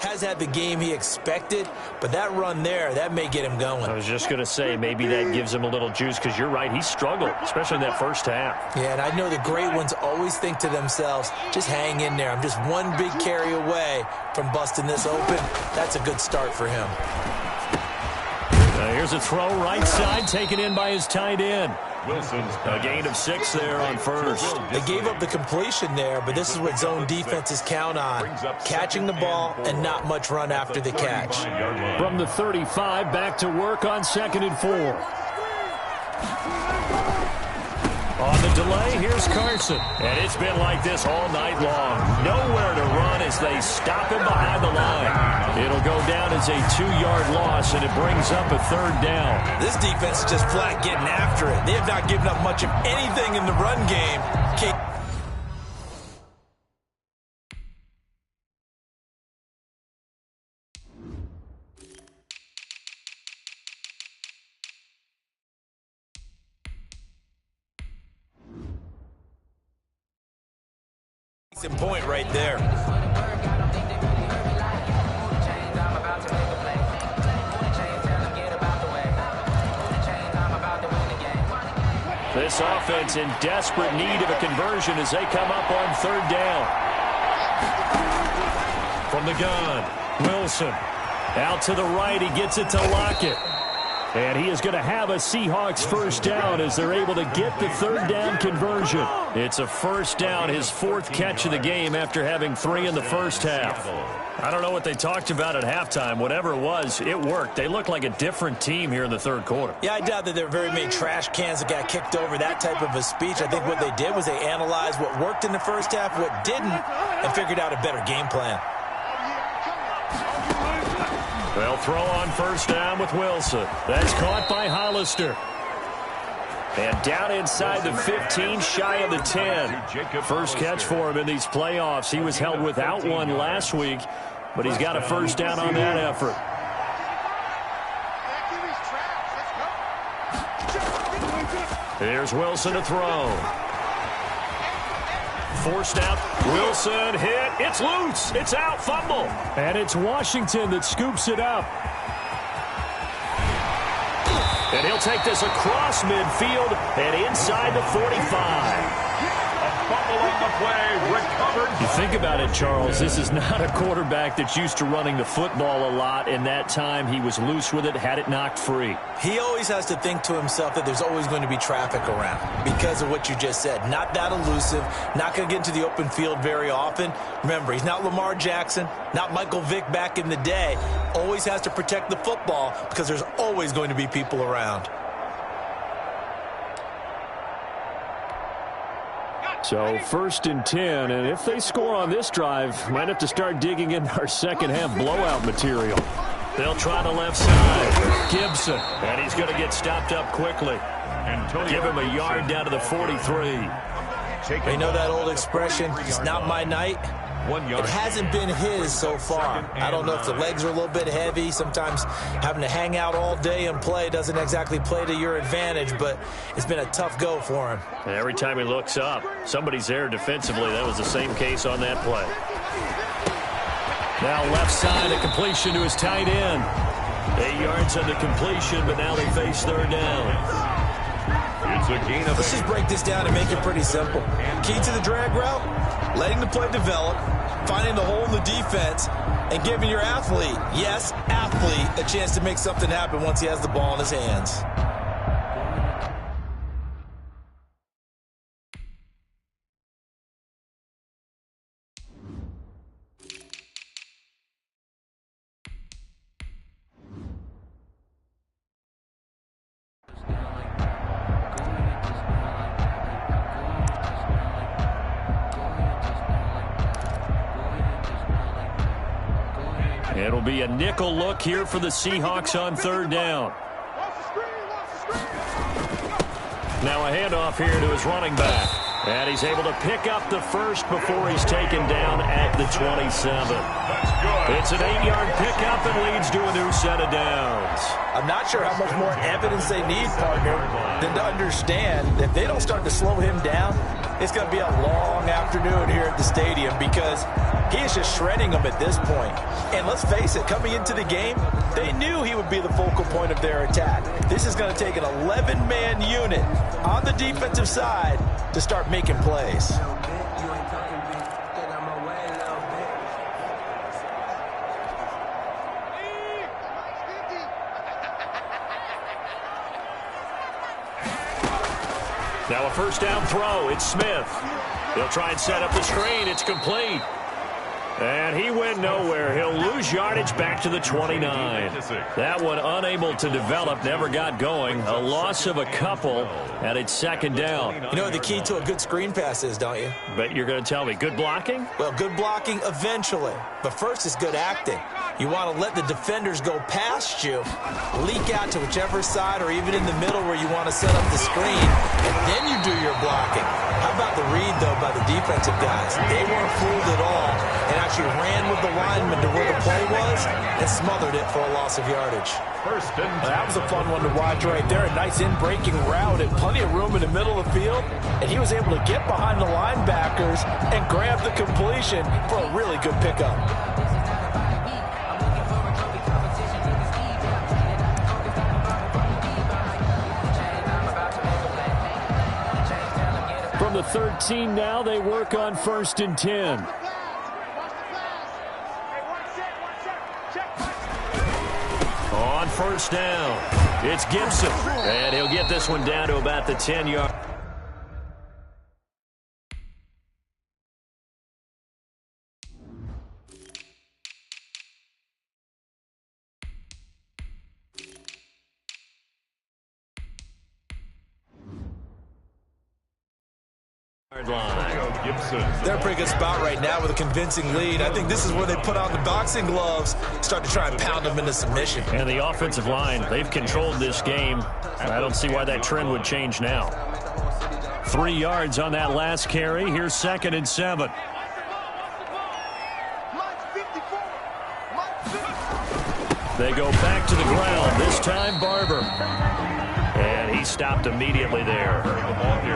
has had the game he expected, but that run there, that may get him going. I was just going to say, maybe that gives him a little juice, because you're right, he struggled, especially in that first half. Yeah, and I know the great ones always think to themselves, just hang in there. I'm just one big carry away from busting this open. That's a good start for him. Here's a throw right side, taken in by his tight end. Wilson's A gain of 6 there on first. They gave up the completion there, but this is what zone defenses count on. Catching the ball and not much run after the catch. From the 35, back to work on 2nd and 4. On the delay, here's Carson. And it's been like this all night long. Nowhere to run as they stop him behind the line. It'll go down as a 2-yard loss, and it brings up a 3rd down. This defense is just flat getting after it. They have not given up much of anything in the run game. Point right there. This offense in desperate need of a conversion as they come up on 3rd down. From the gun, Wilson. Out to the right, he gets it to Lockett. And he is going to have a Seahawks 1st down as they're able to get the 3rd down conversion. It's a 1st down, his 4th catch of the game after having 3 in the first half. I don't know what they talked about at halftime. Whatever it was, it worked. They look like a different team here in the 3rd quarter. Yeah, I doubt that there were very many trash cans that got kicked over, that type of a speech. I think what they did was they analyzed what worked in the first half, what didn't, and figured out a better game plan. They'll throw on 1st down with Wilson. That's caught by Hollister. And down inside the 15, shy of the 10. First catch for him in these playoffs. He was held without one last week, but he's got a 1st down on that effort. Here's Wilson to throw. Forced out. Wilson hit. It's loose. It's out. Fumble. And it's Washington that scoops it up. And he'll take this across midfield and inside the 45. fumble on the play, recovered. You think about it, Charles, this is not a quarterback that's used to running the football a lot. In that time, he was loose with it, had it knocked free. He always has to think to himself that there's always going to be traffic around because of what you just said. Not that elusive, not going to get into the open field very often. Remember, he's not Lamar Jackson, not Michael Vick back in the day. Always has to protect the football because there's always going to be people around. So 1st and 10, and if they score on this drive, might have to start digging into our second half blowout material. They'll try the left side. Gibson, and he's going to get stopped up quickly. Give him a yard down to the 43. You know that old expression, it's not my night? It hasn't been his so far. I don't know if the legs are a little bit heavy. Sometimes having to hang out all day and play doesn't exactly play to your advantage, but it's been a tough go for him. Every time he looks up, somebody's there defensively. That was the same case on that play. Now left side, a completion to his tight end. 8 yards on the completion, but now they face 3rd down. It's a gain of. Let's just break this down and make it pretty simple. Key to the drag route, letting the play develop, finding the hole in the defense, and giving your athlete, yes, athlete, a chance to make something happen once he has the ball in his hands. It'll be a nickel look here for the Seahawks on 3rd down. Now a handoff here to his running back. And he's able to pick up the first before he's taken down at the 27. It's an 8-yard pickup and leads to a new set of downs. I'm not sure how much more evidence they need, partner, than to understand that if they don't start to slow him down, it's going to be a long afternoon here at the stadium because he is just shredding them at this point. And let's face it, coming into the game, they knew he would be the focal point of their attack. This is going to take an 11-man unit on the defensive side to start making plays. Now a first down throw. It's Smith. He'll try and set up the screen. It's complete. And he went nowhere. He'll lose yardage back to the 29. That one unable to develop, never got going. A loss of a couple, and it's second down. You know what the key to a good screen pass is, don't you? But you're going to tell me, good blocking? Well, good blocking eventually. But first is good acting. You want to let the defenders go past you, leak out to whichever side or even in the middle where you want to set up the screen, and then you do your blocking. How about the read, though, by the defensive guys? They weren't fooled at all and actually ran with the lineman to where the play was and smothered it for a loss of yardage. That was a fun one to watch right there. A nice in-breaking route and plenty of room in the middle of the field. And he was able to get behind the linebackers and grab the completion for a really good pickup. From the 13 now, they work on 1st and 10. On first down, it's Gibson. And he'll get this one down to about the 10-yard. They're a pretty good spot right now with a convincing lead. I think this is where they put on the boxing gloves, start to try and pound them into submission. And the offensive line, they've controlled this game. I don't see why that trend would change now. 3 yards on that last carry. Here's 2nd and 7. They go back to the ground. This time Barber. And he stopped immediately there.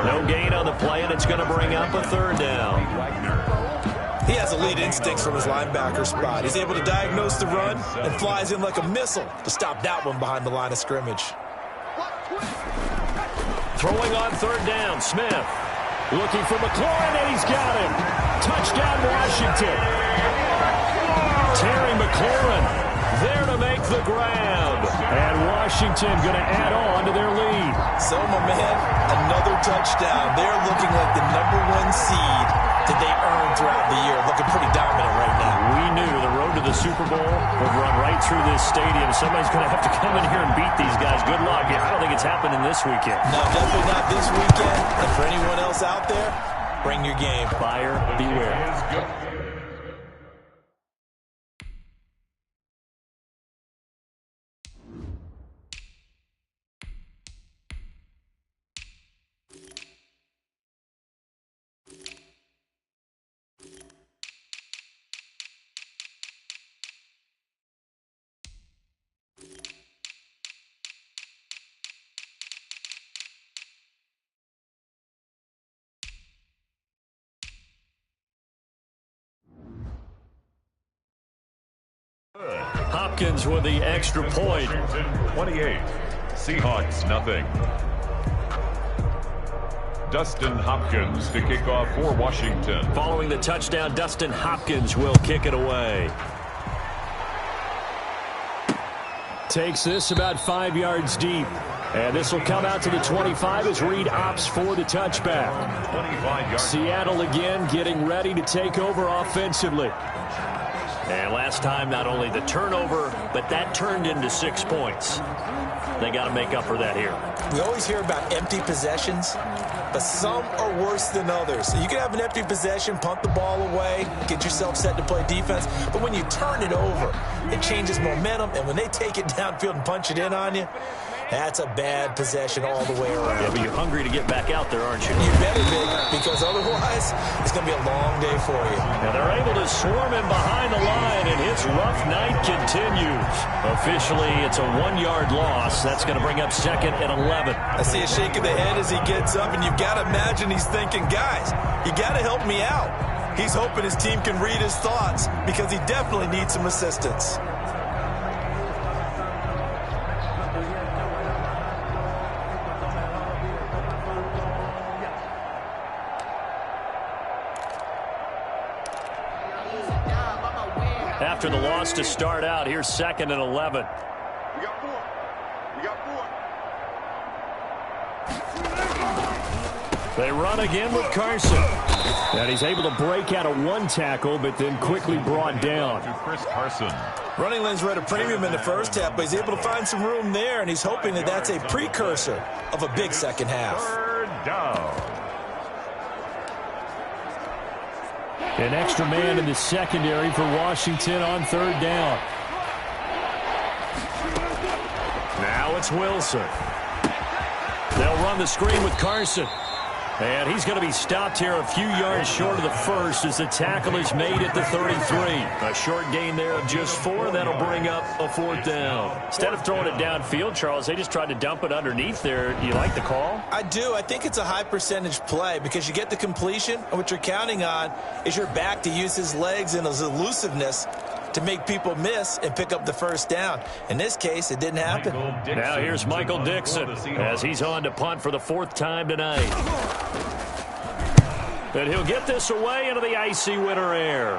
No gain on the play, and it's going to bring up a 3rd down. He has elite instincts from his linebacker spot. He's able to diagnose the run and flies in like a missile to stop that one behind the line of scrimmage. Throwing on 3rd down, Smith. Looking for McLaurin, and he's got him. Touchdown, Washington. Terry McLaurin there to make the grab. And Washington going to add on to their lead. So, my man, another touchdown. They're looking like the #1 seed that they earned throughout the year. Looking pretty dominant right now. We knew the road to the Super Bowl would run right through this stadium. Somebody's going to have to come in here and beat these guys. Good luck. I don't think it's happening this weekend. No, definitely not this weekend. And for anyone else out there, bring your game. Buyer beware. Hopkins with the extra point. 28. Seahawks, nothing. Dustin Hopkins to kick off for Washington. Following the touchdown, Dustin Hopkins will kick it away. Takes this about 5 yards deep. And this will come out to the 25 as Reed opts for the touchback. 25 yards. Seattle again getting ready to take over offensively. And last time, not only the turnover, but that turned into 6 points. They got to make up for that here. We always hear about empty possessions, but some are worse than others. So you can have an empty possession, punt the ball away, get yourself set to play defense, but when you turn it over, it changes momentum, and when they take it downfield and punch it in on you, That's a bad possession all the way around. Yeah, but you're hungry to get back out there, aren't you? You better be, because otherwise it's going to be a long day for you. Now they're able to swarm him behind the line, and his rough night continues. Officially, it's a 1-yard loss. That's going to bring up 2nd and 11. I see a shake of the head as he gets up, and you've got to imagine he's thinking, guys, you got to help me out. He's hoping his team can read his thoughts because he definitely needs some assistance. After the loss to start out, here's 2nd and 11. We got 4. We got 4. They run again with Carson. And he's able to break out of 1 tackle, but then quickly brought down. To Chris Carson. Running lanes were at a premium in the first half, but he's able to find some room there, and he's hoping that that's a precursor of a big second half. 3rd down. An extra man in the secondary for Washington on 3rd down. Now it's Wilson. They'll run the screen with Carson. And he's going to be stopped here a few yards short of the first as the tackle is made at the 33. A short gain there of just 4. That'll bring up a 4th down. Instead of throwing it downfield, Charles, they just tried to dump it underneath there. Do you like the call? I do. I think it's a high percentage play because you get the completion, and what you're counting on is your back to use his legs and his elusiveness to make people miss and pick up the 1st down. In this case, it didn't happen. Now here's Michael Dixon as he's on to punt for the 4th time tonight. And he'll get this away into the icy winter air.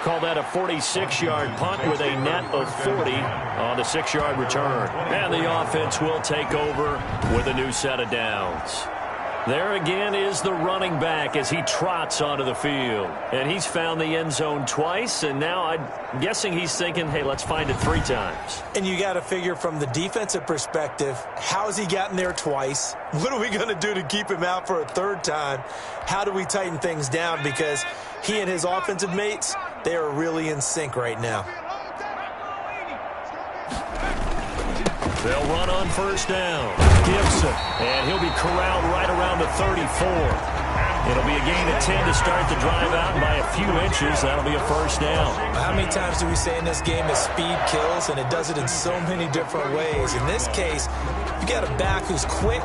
Call that a 46-yard punt with a net of 40 on the 6-yard return. And the offense will take over with a new set of downs. There again is the running back as he trots onto the field. And he's found the end zone twice, and now I'm guessing he's thinking, hey, let's find it 3 times. And you got to figure from the defensive perspective, how's he gotten there twice? What are we going to do to keep him out for a 3rd time? How do we tighten things down? Because he and his offensive mates, they are really in sync right now. They'll run on 1st down. Gibson, and he'll be corralled right around the 34. It'll be a gain of 10 to start the drive out, and by a few inches, that'll be a 1st down. How many times do we say in this game that speed kills, and it does it in so many different ways? In this case, you got a back who's quick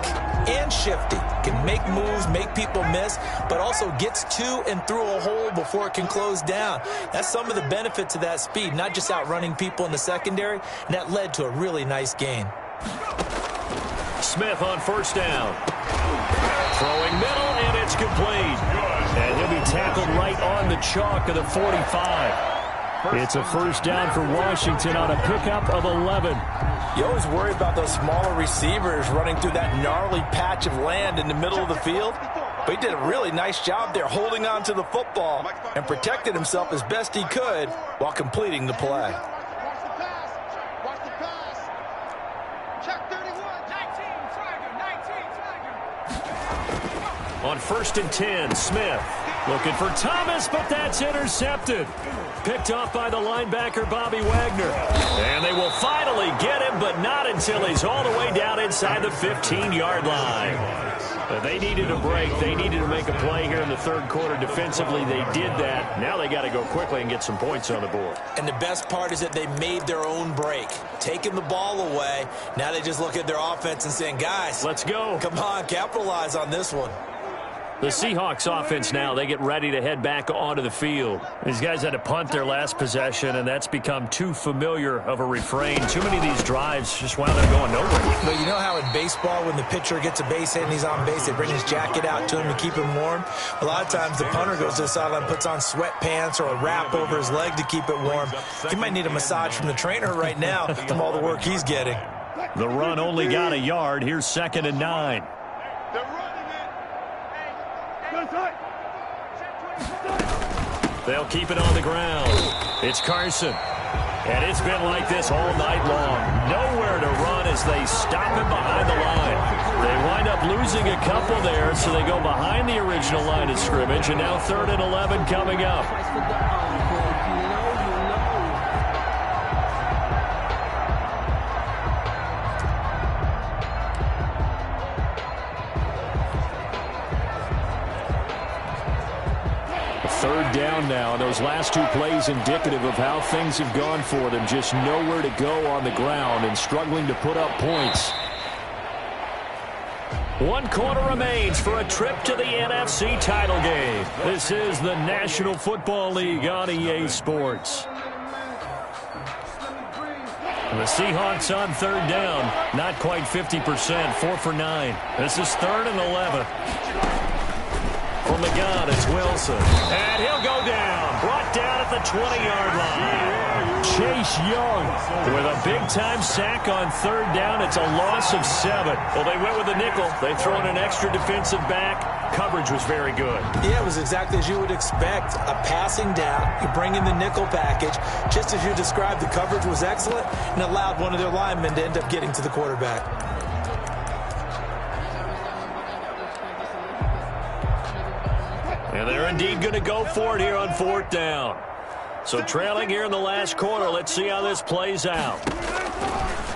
and shifty, can make moves, make people miss, but also gets to and through a hole before it can close down. That's some of the benefits of that speed, not just outrunning people in the secondary, and that led to a really nice gain. Smith on 1st down. Throwing middle, and it's complete. And he'll be tackled right on the chalk of the 45. It's a 1st down for Washington on a pickup of 11. You always worry about those smaller receivers running through that gnarly patch of land in the middle of the field. But he did a really nice job there holding on to the football and protected himself as best he could while completing the play. On 1st and 10, Smith looking for Thomas, but that's intercepted. Picked off by the linebacker, Bobby Wagner. And they will finally get him, but not until he's all the way down inside the 15-yard line. They needed a break. They needed to make a play here in the 3rd quarter. Defensively, they did that. Now they got to go quickly and get some points on the board. And the best part is that they made their own break, taking the ball away. Now they just look at their offense and saying, guys, let's go. Come on, capitalize on this one. The Seahawks offense now, they get ready to head back onto the field. These guys had to punt their last possession, and that's become too familiar of a refrain. Too many of these drives just wound up going nowhere. But you know how in baseball, when the pitcher gets a base hit and he's on base, they bring his jacket out to him to keep him warm? A lot of times the punter goes to the sideline, puts on sweatpants or a wrap over his leg to keep it warm. He might need a massage from the trainer right now from all the work he's getting. The run only got a yard. Here's 2nd and 9. They'll keep it on the ground. It's Carson. And it's been like this all night long. Nowhere to run as they stop him behind the line. They wind up losing a couple there, so they go behind the original line of scrimmage. And now 3rd and 11 coming up. now, and those last two plays indicative of how things have gone for them. Just nowhere to go on the ground and struggling to put up points. 1 quarter remains for a trip to the NFC title game. This is the National Football League on EA Sports. The Seahawks on 3rd down. Not quite 50%. 4 for 9. This is 3rd and 11. From the gun, it's Wilson. And he'll go down. Brought down at the 20-yard line. Chase Young with a big-time sack on 3rd down. It's a loss of 7. Well, they went with the nickel. They throw in an extra defensive back. Coverage was very good. Yeah, it was exactly as you would expect. A passing down. You bring in the nickel package. Just as you described, the coverage was excellent and allowed one of their linemen to end up getting to the quarterback. And they're indeed going to go for it here on 4th down. So trailing here in the last quarter. Let's see how this plays out.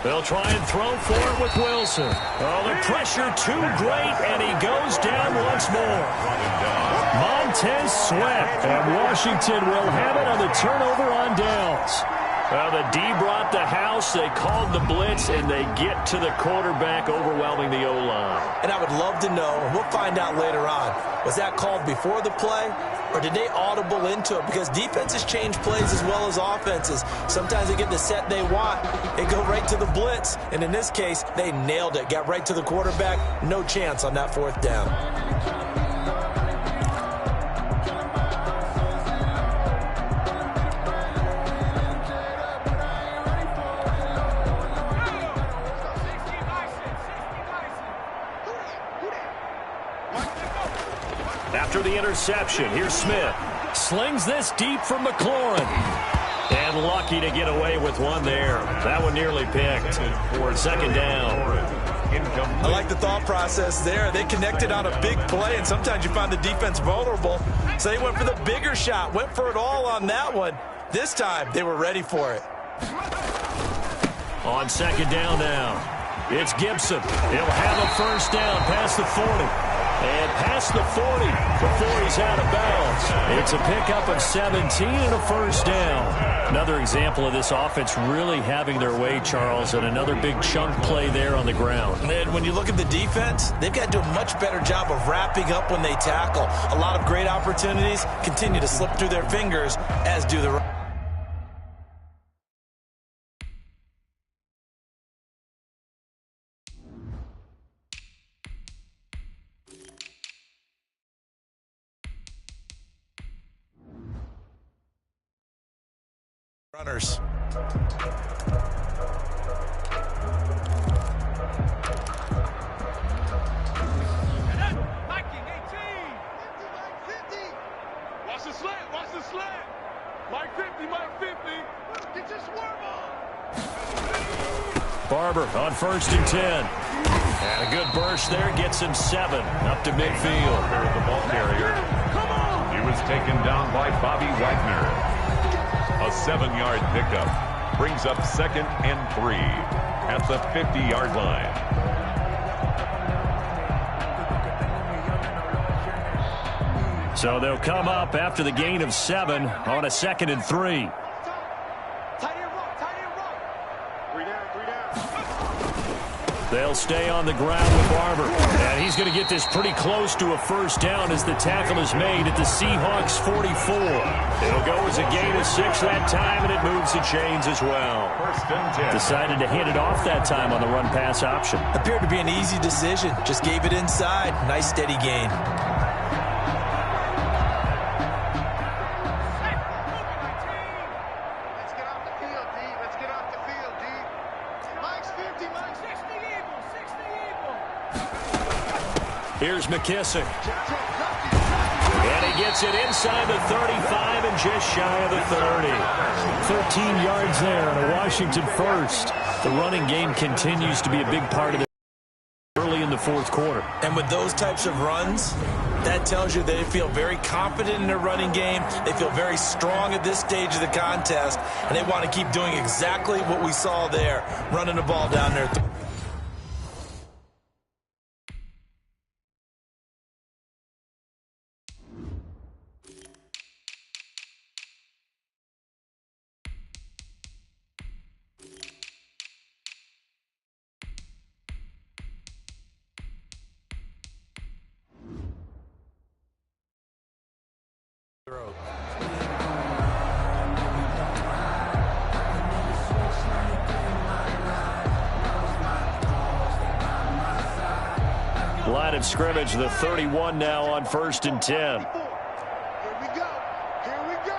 They'll try and throw for it with Wilson. Oh, the pressure too great, and he goes down once more. Montez Sweat, and Washington will have it on the turnover on downs. Well, the D brought the house. They called the blitz, and they get to the quarterback, overwhelming the O-line. And I would love to know, and we'll find out later on, was that called before the play, or did they audible into it? Because defenses change plays as well as offenses. Sometimes they get the set they want. They go right to the blitz, and in this case, they nailed it. Got right to the quarterback. No chance on that 4th down. After the interception, here's Smith. Slings this deep from McLaurin. And lucky to get away with one there. That one nearly picked for 2nd down. I like the thought process there. They connected on a big play, and sometimes you find the defense vulnerable. So they went for the bigger shot, went for it all on that one. This time, they were ready for it. On 2nd down now, it's Gibson. He'll have a 1st down past the 40. And past the 40 before he's out of bounds. It's a pickup of 17 and a 1st down. Another example of this offense really having their way, Charles, and another big chunk play there on the ground. And when you look at the defense, they've got to do a much better job of wrapping up when they tackle. A lot of great opportunities continue to slip through their fingers, as do the runners. Watch the slant, watch the slant. Mike 50, Mike 50. Get your swerve on. Barber on 1st and 10. And a good burst there gets him 7 up to midfield. There's the ball carrier. He was taken down by Bobby Wagner. A 7-yard pickup brings up 2nd and 3 at the 50-yard line. So they'll come up after the gain of 7 on a 2nd and 3. They'll stay on the ground with Barber. And he's going to get this pretty close to a 1st down as the tackle is made at the Seahawks 44. It'll go as a gain of 6 that time, and it moves the chains as well. 1st and 10. Decided to hand it off that time on the run-pass option. Appeared to be an easy decision. Just gave it inside. Nice steady gain. Here's McKissick. And he gets it inside the 35 and just shy of the 30. 13 yards there on a Washington 1st. The running game continues to be a big part of it early in the 4th quarter. And with those types of runs, that tells you they feel very confident in their running game. They feel very strong at this stage of the contest, and they want to keep doing exactly what we saw there, running the ball down there. line of scrimmage, the 31 now on 1st and 10. Here we go. Here we go.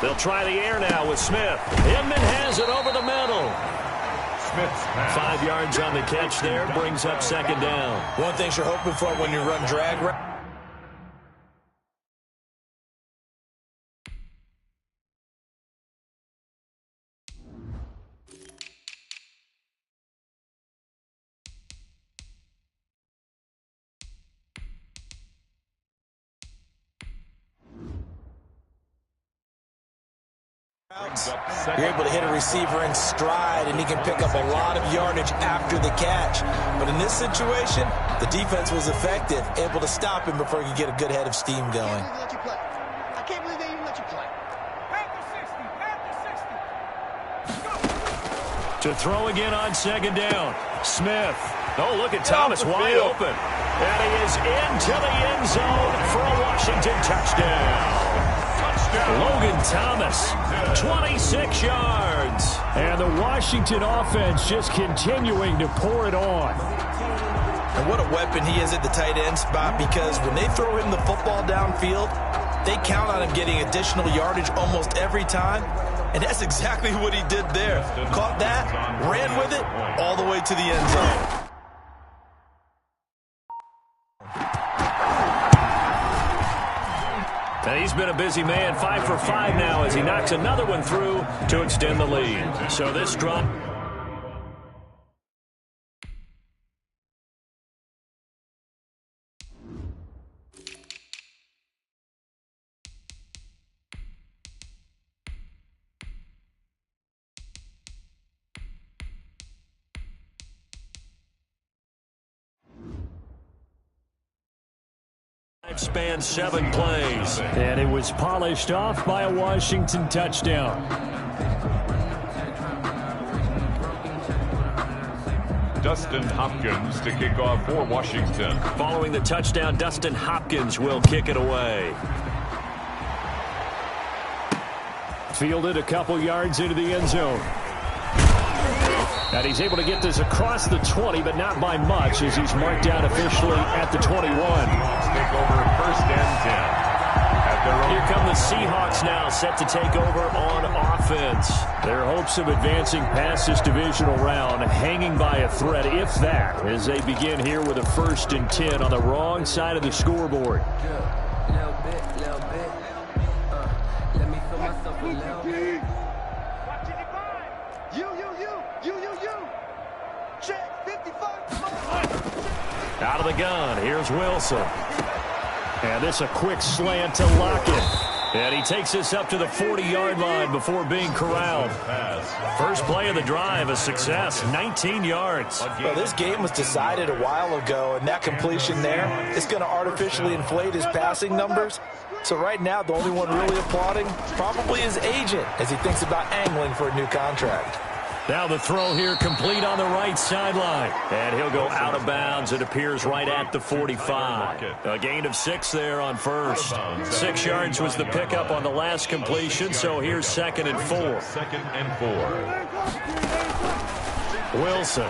They'll try the air now with Smith. Inman has it over the middle. Smith's pass. 5 yards on the catch there, brings up 2nd down. One thing you're hoping for when you run drag routes. You're able to hit a receiver in stride, and he can pick up a lot of yardage after the catch. But in this situation, the defense was effective, able to stop him before he could get a good head of steam going. I can't believe they even let you play. To throw again on 2nd down. Smith. Oh, look at Thomas wide open. And he is into the end zone for a Washington touchdown. Logan Thomas, 26 yards. And the Washington offense just continuing to pour it on. And what a weapon he is at the tight end spot, because when they throw him the football downfield, they count on him getting additional yardage almost every time. And that's exactly what he did there. Caught that, ran with it, all the way to the end zone. And he's been a busy man, 5 for 5 now as he knocks another one through to extend the lead. So this drop. Spanned 7 plays. And it was polished off by a Washington touchdown. Dustin Hopkins to kick off for Washington. Following the touchdown, Dustin Hopkins will kick it away. Fielded a couple yards into the end zone. And he's able to get this across the 20, but not by much, as he's marked down officially at the 21. Take over 1st and 10. Here come the Seahawks now, set to take over on offense. Their hopes of advancing past this divisional round hanging by a thread, if that, as they begin here with a 1st and 10 on the wrong side of the scoreboard. Little bit. Let me feel myself a little bit. You. Check 55. Out of the gun, here's Wilson. And this a quick slant to Lockett. And he takes this up to the 40-yard line before being corralled. First play of the drive, a success, 19 yards. Well, this game was decided a while ago, and that completion there is going to artificially inflate his passing numbers. So right now, the only one really applauding probably his agent as he thinks about angling for a new contract. Now the throw here complete on the right sideline. And he'll go out of bounds. It appears right at the 45. A gain of 6 there on first. 6 yards was the pickup on the last completion, so here's 2nd and 4. 2nd and 4. Wilson.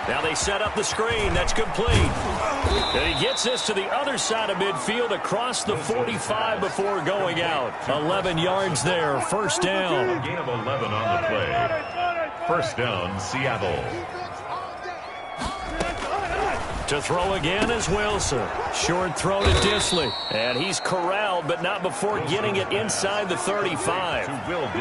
Now they set up the screen. That's complete. And he gets this to the other side of midfield across the 45 before going out. 11 yards there. 1st down. A gain of 11 on the play. 1st down, Seattle. To throw again is Wilson. Short throw to Disley. And he's corralled, but not before getting it inside the 35.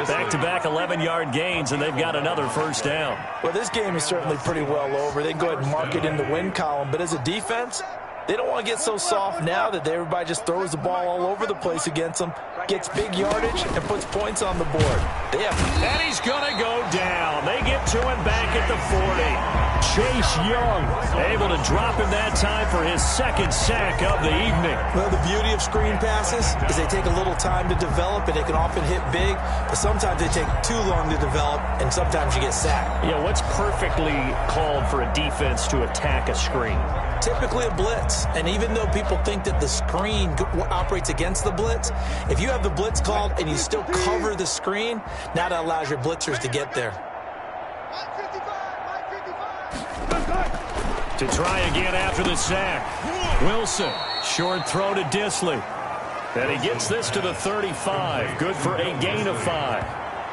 Back-to-back 11-yard gains, and they've got another 1st down. Well, this game is certainly pretty well over. They can go ahead and mark it in the win column. But as a defense, they don't want to get so soft now that everybody just throws the ball all over the place against them, gets big yardage, and puts points on the board. And he's going to go down. They get to him back at the 40. Chase Young able to drop him that time for his 2nd sack of the evening. Well, the beauty of screen passes is they take a little time to develop, and they can often hit big, but sometimes they take too long to develop, and sometimes you get sacked. Yeah, what's perfectly called for a defense to attack a screen? Typically a blitz, and even though people think that the screen operates against the blitz, if you have the blitz called and you still cover the screen, now that allows your blitzers to get there. To try again after the sack. Wilson, short throw to Disley. And he gets this to the 35. Good for a gain of 5.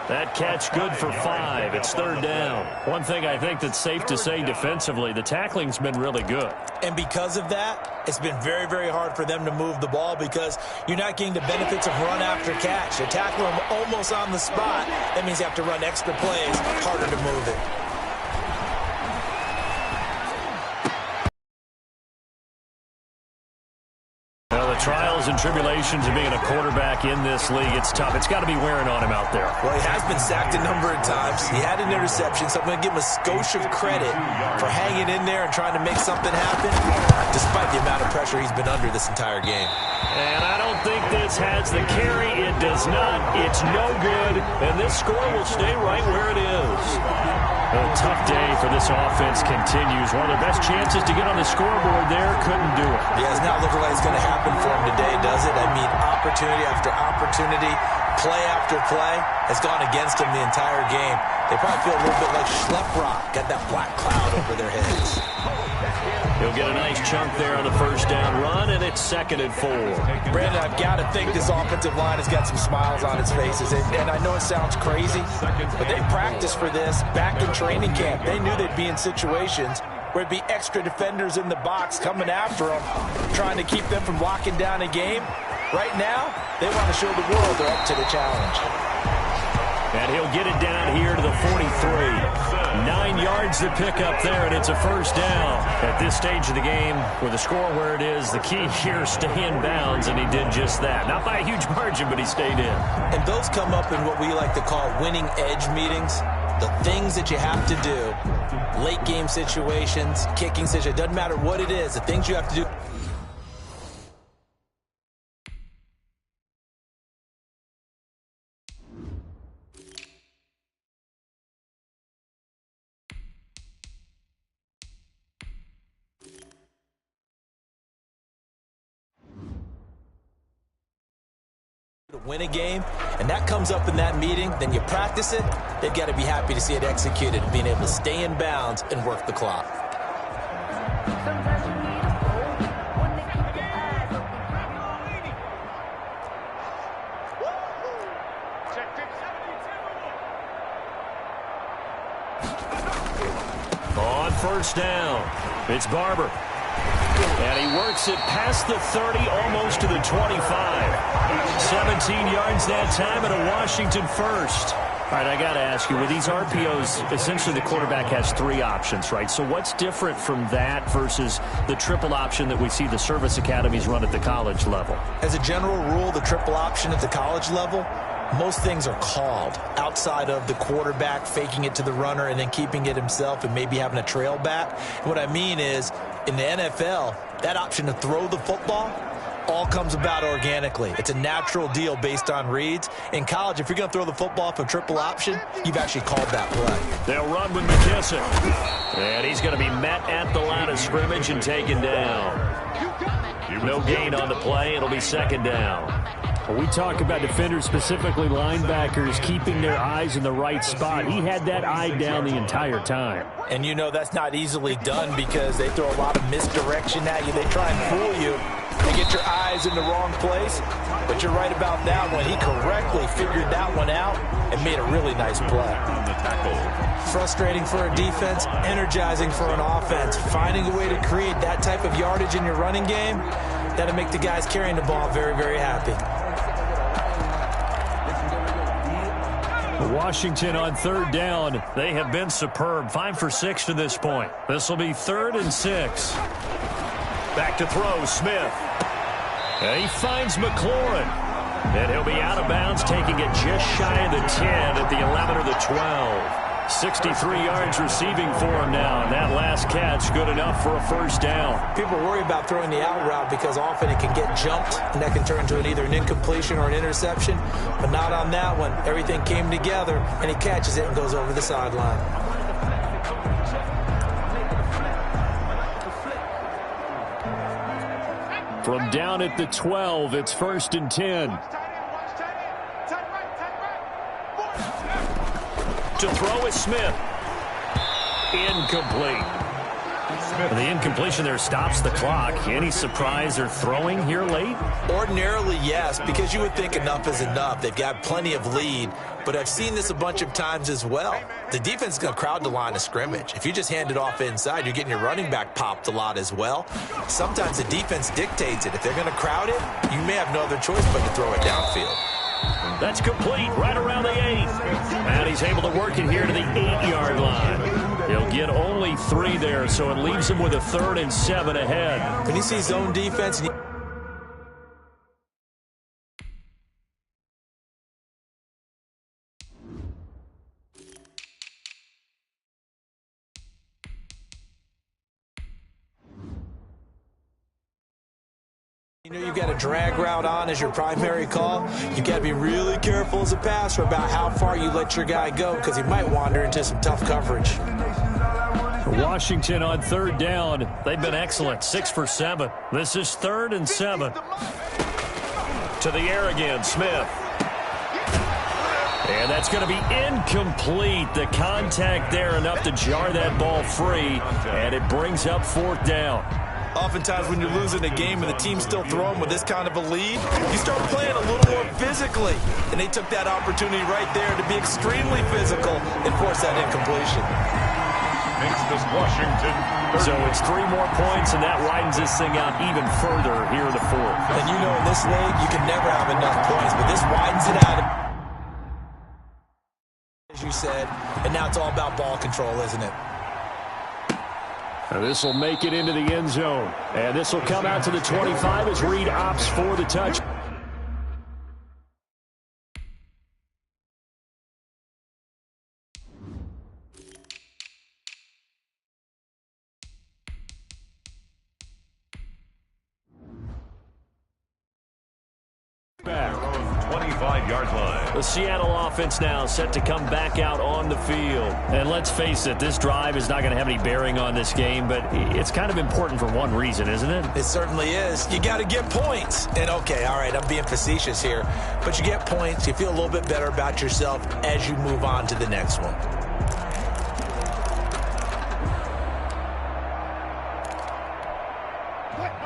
That catch good for 5. It's third down. One thing I think that's safe to say defensively, the tackling's been really good. And because of that, it's been very, very hard for them to move the ball because you're not getting the benefits of run after catch. They tackle them almost on the spot. That means you have to run extra plays, harder to move it. Trials and tribulations of being a quarterback in this league, it's tough. It's got to be wearing on him out there. Well, he has been sacked a number of times. He had an interception, so I'm going to give him a skosh of credit for hanging in there and trying to make something happen, despite the amount of pressure he's been under this entire game. And I don't think this has the carry. It does not. It's no good. And this score will stay right where it is. A tough day for this offense continues. One of their best chances to get on the scoreboard there, couldn't do it. Yeah, it's not looking like it's going to happen for him today, does it? I mean, opportunity after opportunity, play after play has gone against him the entire game. They probably feel a little bit like Schlep Rock, got that black cloud over their heads. He'll get a nice chunk there on the first down run, and it's 2nd and 4. Brandon, I've got to think this offensive line has got some smiles on its faces. And I know it sounds crazy, but they practiced for this back in training camp. They knew they'd be in situations where it'd be extra defenders in the box coming after them, trying to keep them from locking down a game. Right now, they want to show the world they're up to the challenge. And he'll get it down here to the 43. 9 yards to pick up there, and it's a first down. At this stage of the game, with the score where it is, the key here, stay in bounds, and he did just that. Not by a huge margin, but he stayed in. And those come up in what we like to call winning edge meetings. The things that you have to do, late game situations, kicking situations, doesn't matter what it is, the things you have to do. To win a game, and that comes up in that meeting, then you practice it, they've got to be happy to see it executed, being able to stay in bounds and work the clock. On first down, it's Barber. And he works it past the 30, almost to the 25. 17 yards that time and a Washington first. All right, I got to ask you, with these RPOs, essentially the quarterback has 3 options, right? So what's different from that versus the triple option that we see the service academies run at the college level? As a general rule, the triple option at the college level, most things are called outside of the quarterback faking it to the runner and then keeping it himself and maybe having a trail back. What I mean is, in the NFL, that option to throw the football all comes about organically. It's a natural deal based on reads. In college, if you're going to throw the football for triple option, you've actually called that play. They'll run with McKissick. And he's going to be met at the line of scrimmage and taken down. No gain on the play. It'll be 2nd down. When we talk about defenders, specifically linebackers, keeping their eyes in the right spot, he had that eye down the entire time. And you know that's not easily done because they throw a lot of misdirection at you. They try and fool you and get your eyes in the wrong place. But you're right about that one. He correctly figured that one out and made a really nice play. Frustrating for a defense, energizing for an offense. Finding a way to create that type of yardage in your running game, that'll make the guys carrying the ball very, very happy. Washington on 3rd down. They have been superb. 5 for 6 to this point. This will be 3rd and 6. Back to throw, Smith. And he finds McLaurin. And he'll be out of bounds, taking it just shy of the 10 at the 11 or the 12. 63 yards receiving for him now. And that last catch, good enough for a first down. People worry about throwing the out route because often it can get jumped, and that can turn into either an incompletion or an interception. But not on that one. Everything came together, and he catches it and goes over the sideline. From down at the 12, it's 1st and 10. To throw is Smith. Incomplete. The incompletion there stops the clock. Any surprise they're throwing here late? Ordinarily, yes, because you would think enough is enough. They've got plenty of lead, but I've seen this a bunch of times as well. The defense is going to crowd the line of scrimmage. If you just hand it off inside, you're getting your running back popped a lot as well. Sometimes the defense dictates it. If they're going to crowd it, you may have no other choice but to throw it downfield. That's complete right around the 8. And he's able to work it here to the 8-yard line. He'll get only 3 there, so it leaves him with a 3rd and 7 ahead. When you see zone defense, you know you've got a drag route on as your primary call. You've got to be really careful as a passer about how far you let your guy go because he might wander into some tough coverage. Washington on 3rd down. They've been excellent, 6 for 7. This is 3rd and 7. To the air again, Smith. And that's going to be incomplete. The contact there enough to jar that ball free, and it brings up 4th down. Oftentimes when you're losing a game and the team's still throwing with this kind of a lead, you start playing a little more physically. And they took that opportunity right there to be extremely physical and force that incompletion. Makes this Washington. So it's 3 more points, and that widens this thing out even further here in the 4th. And you know in this league, you can never have enough points, but this widens it out. As you said, and now it's all about ball control, isn't it? This will make it into the end zone. And this will come out to the 25 as Reed opts for the touch. Back, 25-yard line. The Seattle offense now set to come back out on the field. And let's face it, this drive is not going to have any bearing on this game, but it's kind of important for one reason, isn't it? It certainly is. You got to get points. And okay, all right, I'm being facetious here, but you get points, you feel a little bit better about yourself as you move on to the next one.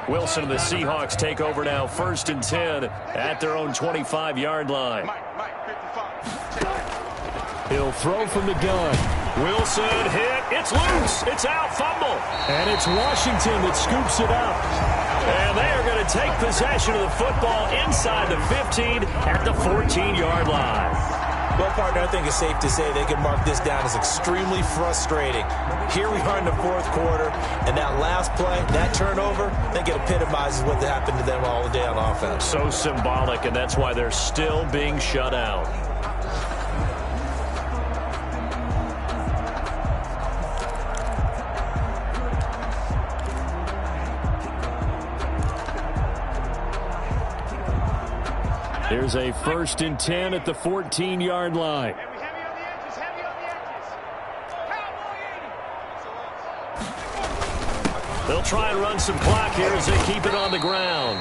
Wilson and the Seahawks take over now, 1st and 10 at their own 25-yard line. He'll throw from the gun. Wilson hit. It's loose. It's out. Fumble. And it's Washington that scoops it up. And they are going to take possession of the football inside the 15 at the 14-yard line. Well, partner, I think it's safe to say they can mark this down as extremely frustrating. Here we are in the 4th quarter, and that last play, that turnover, I think it epitomizes what happened to them all day on offense. So symbolic, and that's why they're still being shut out. Here's a 1st and 10 at the 14-yard line. They'll try and run some clock here as they keep it on the ground.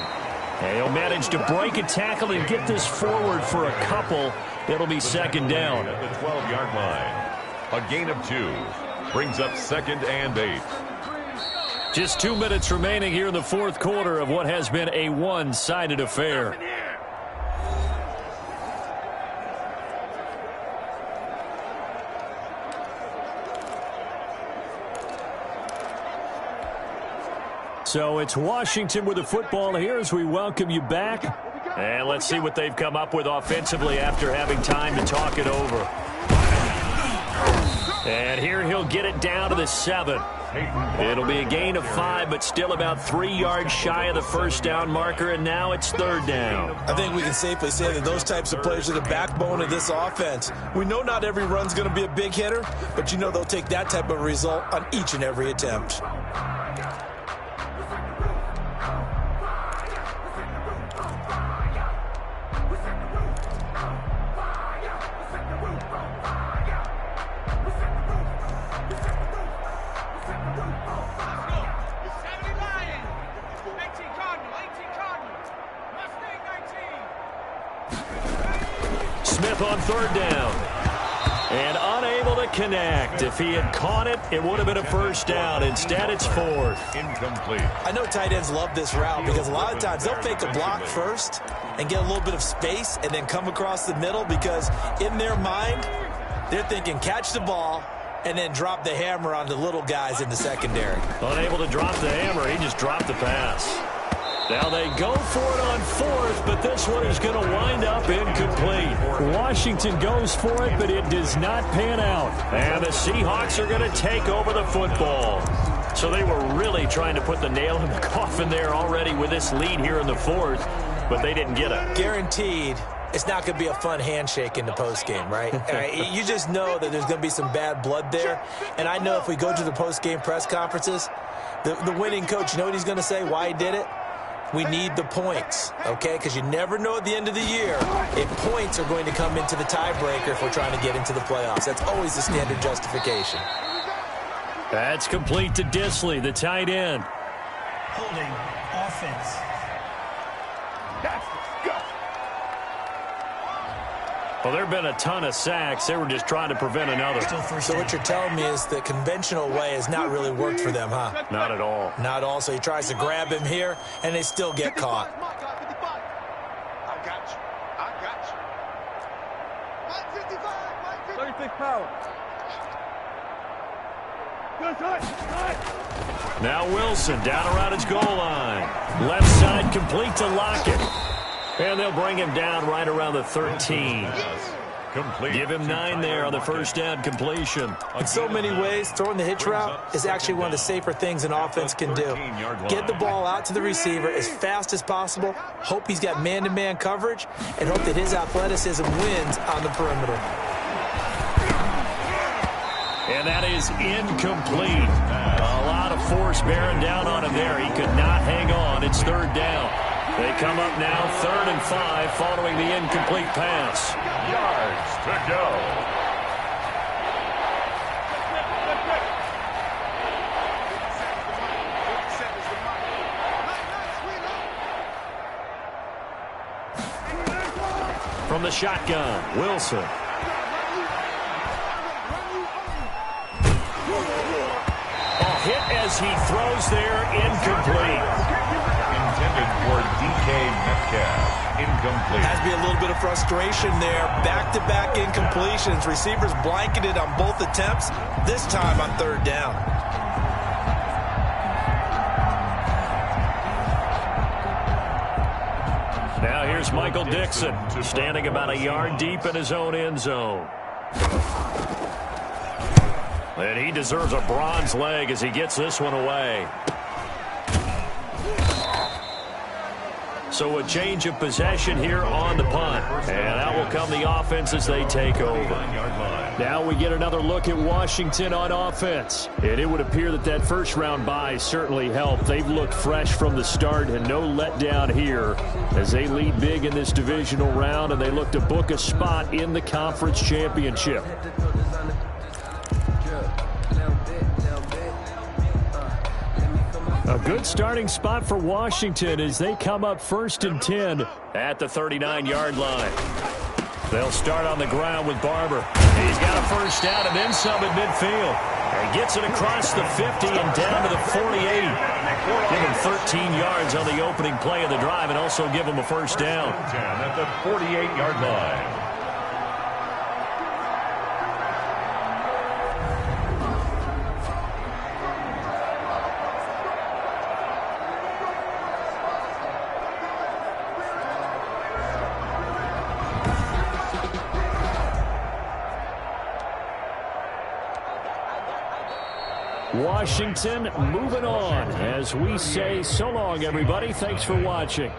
And he'll manage to break a tackle and get this forward for a couple. It'll be 2nd down. At the 12-yard line. A gain of 2. Brings up 2nd and 8. Just 2 minutes remaining here in the 4th quarter of what has been a one-sided affair. So it's Washington with the football here as we welcome you back. And let's see what they've come up with offensively after having time to talk it over. And here he'll get it down to the 7. It'll be a gain of 5, but still about 3 yards shy of the 1st down marker, and now it's 3rd down. I think we can safely say that those types of plays are the backbone of this offense. We know not every run's going to be a big hitter, but you know they'll take that type of result on each and every attempt. Smith on 3rd down. And unable to connect. If he had caught it, it would have been a first down. Instead, it's fourth. Incomplete. I know tight ends love this route because a lot of times they'll fake a block first and get a little bit of space and then come across the middle because in their mind, they're thinking catch the ball and then drop the hammer on the little guys in the secondary. Unable to drop the hammer, he just dropped the pass. Now they go for it on fourth, but this one is going to wind up incomplete. Washington goes for it, but it does not pan out. And the Seahawks are going to take over the football. So they were really trying to put the nail in the coffin there already with this lead here in the fourth, but they didn't get it. Guaranteed. It's not going to be a fun handshake in the postgame, right? You just know that there's going to be some bad blood there. And I know if we go to the postgame press conferences, the winning coach, you know what he's going to say, why he did it? We need the points, okay? Because you never know at the end of the year if points are going to come into the tiebreaker if we're trying to get into the playoffs. That's always the standard justification. That's complete to Disley, the tight end. Holding offense. Well, there have been a ton of sacks. They were just trying to prevent another. So what you're telling me is the conventional way has not really worked for them, huh? Not at all. Not at all. So he tries to grab him here, and they still get caught. I got you. 36 power. Now Wilson down around his goal line. Left side complete to Lockett. And they'll bring him down right around the 13. Complete. Give him 9 there on the first down completion. In so many ways, throwing the hitch route is actually one of the safer things an offense can do. Get the ball out to the receiver as fast as possible, hope he's got man-to-man coverage, and hope that his athleticism wins on the perimeter. And that is incomplete. A lot of force bearing down on him there. He could not hang on. It's third down. They come up now 3rd and 5 following the incomplete pass. Yards to go. From the shotgun, Wilson. Hit as he throws there, incomplete. Intended for DK Metcalf. Incomplete. Has to be a little bit of frustration there. Back-to-back incompletions. Receivers blanketed on both attempts. This time on 3rd down. Now here's Michael Dixon, standing about a yard deep in his own end zone. And he deserves a bronze leg as he gets this one away. So a change of possession here on the punt. And out will come the offense as they take over. Now we get another look at Washington on offense. And it would appear that that first-round bye certainly helped. They've looked fresh from the start and no letdown here as they lead big in this divisional round and they look to book a spot in the conference championship. A good starting spot for Washington as they come up 1st and 10 at the 39-yard line. They'll start on the ground with Barber. He's got a first down and then some at midfield. And gets it across the 50 and down to the 48. Give him 13 yards on the opening play of the drive and also give him a first down. At the 48-yard line. Washington moving on as we say so long, everybody. Thanks for watching.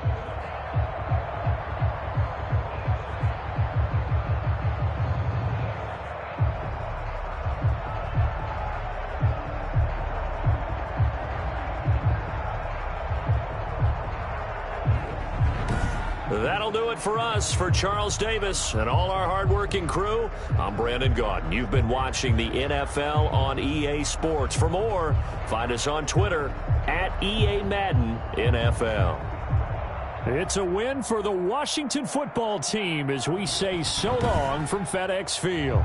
That'll do it for us. For Charles Davis and all our hardworking crew, I'm Brandon Gaudin. You've been watching the NFL on EA Sports. For more, find us on Twitter at EA Madden NFL. It's a win for the Washington football team as we say so long from FedEx Field.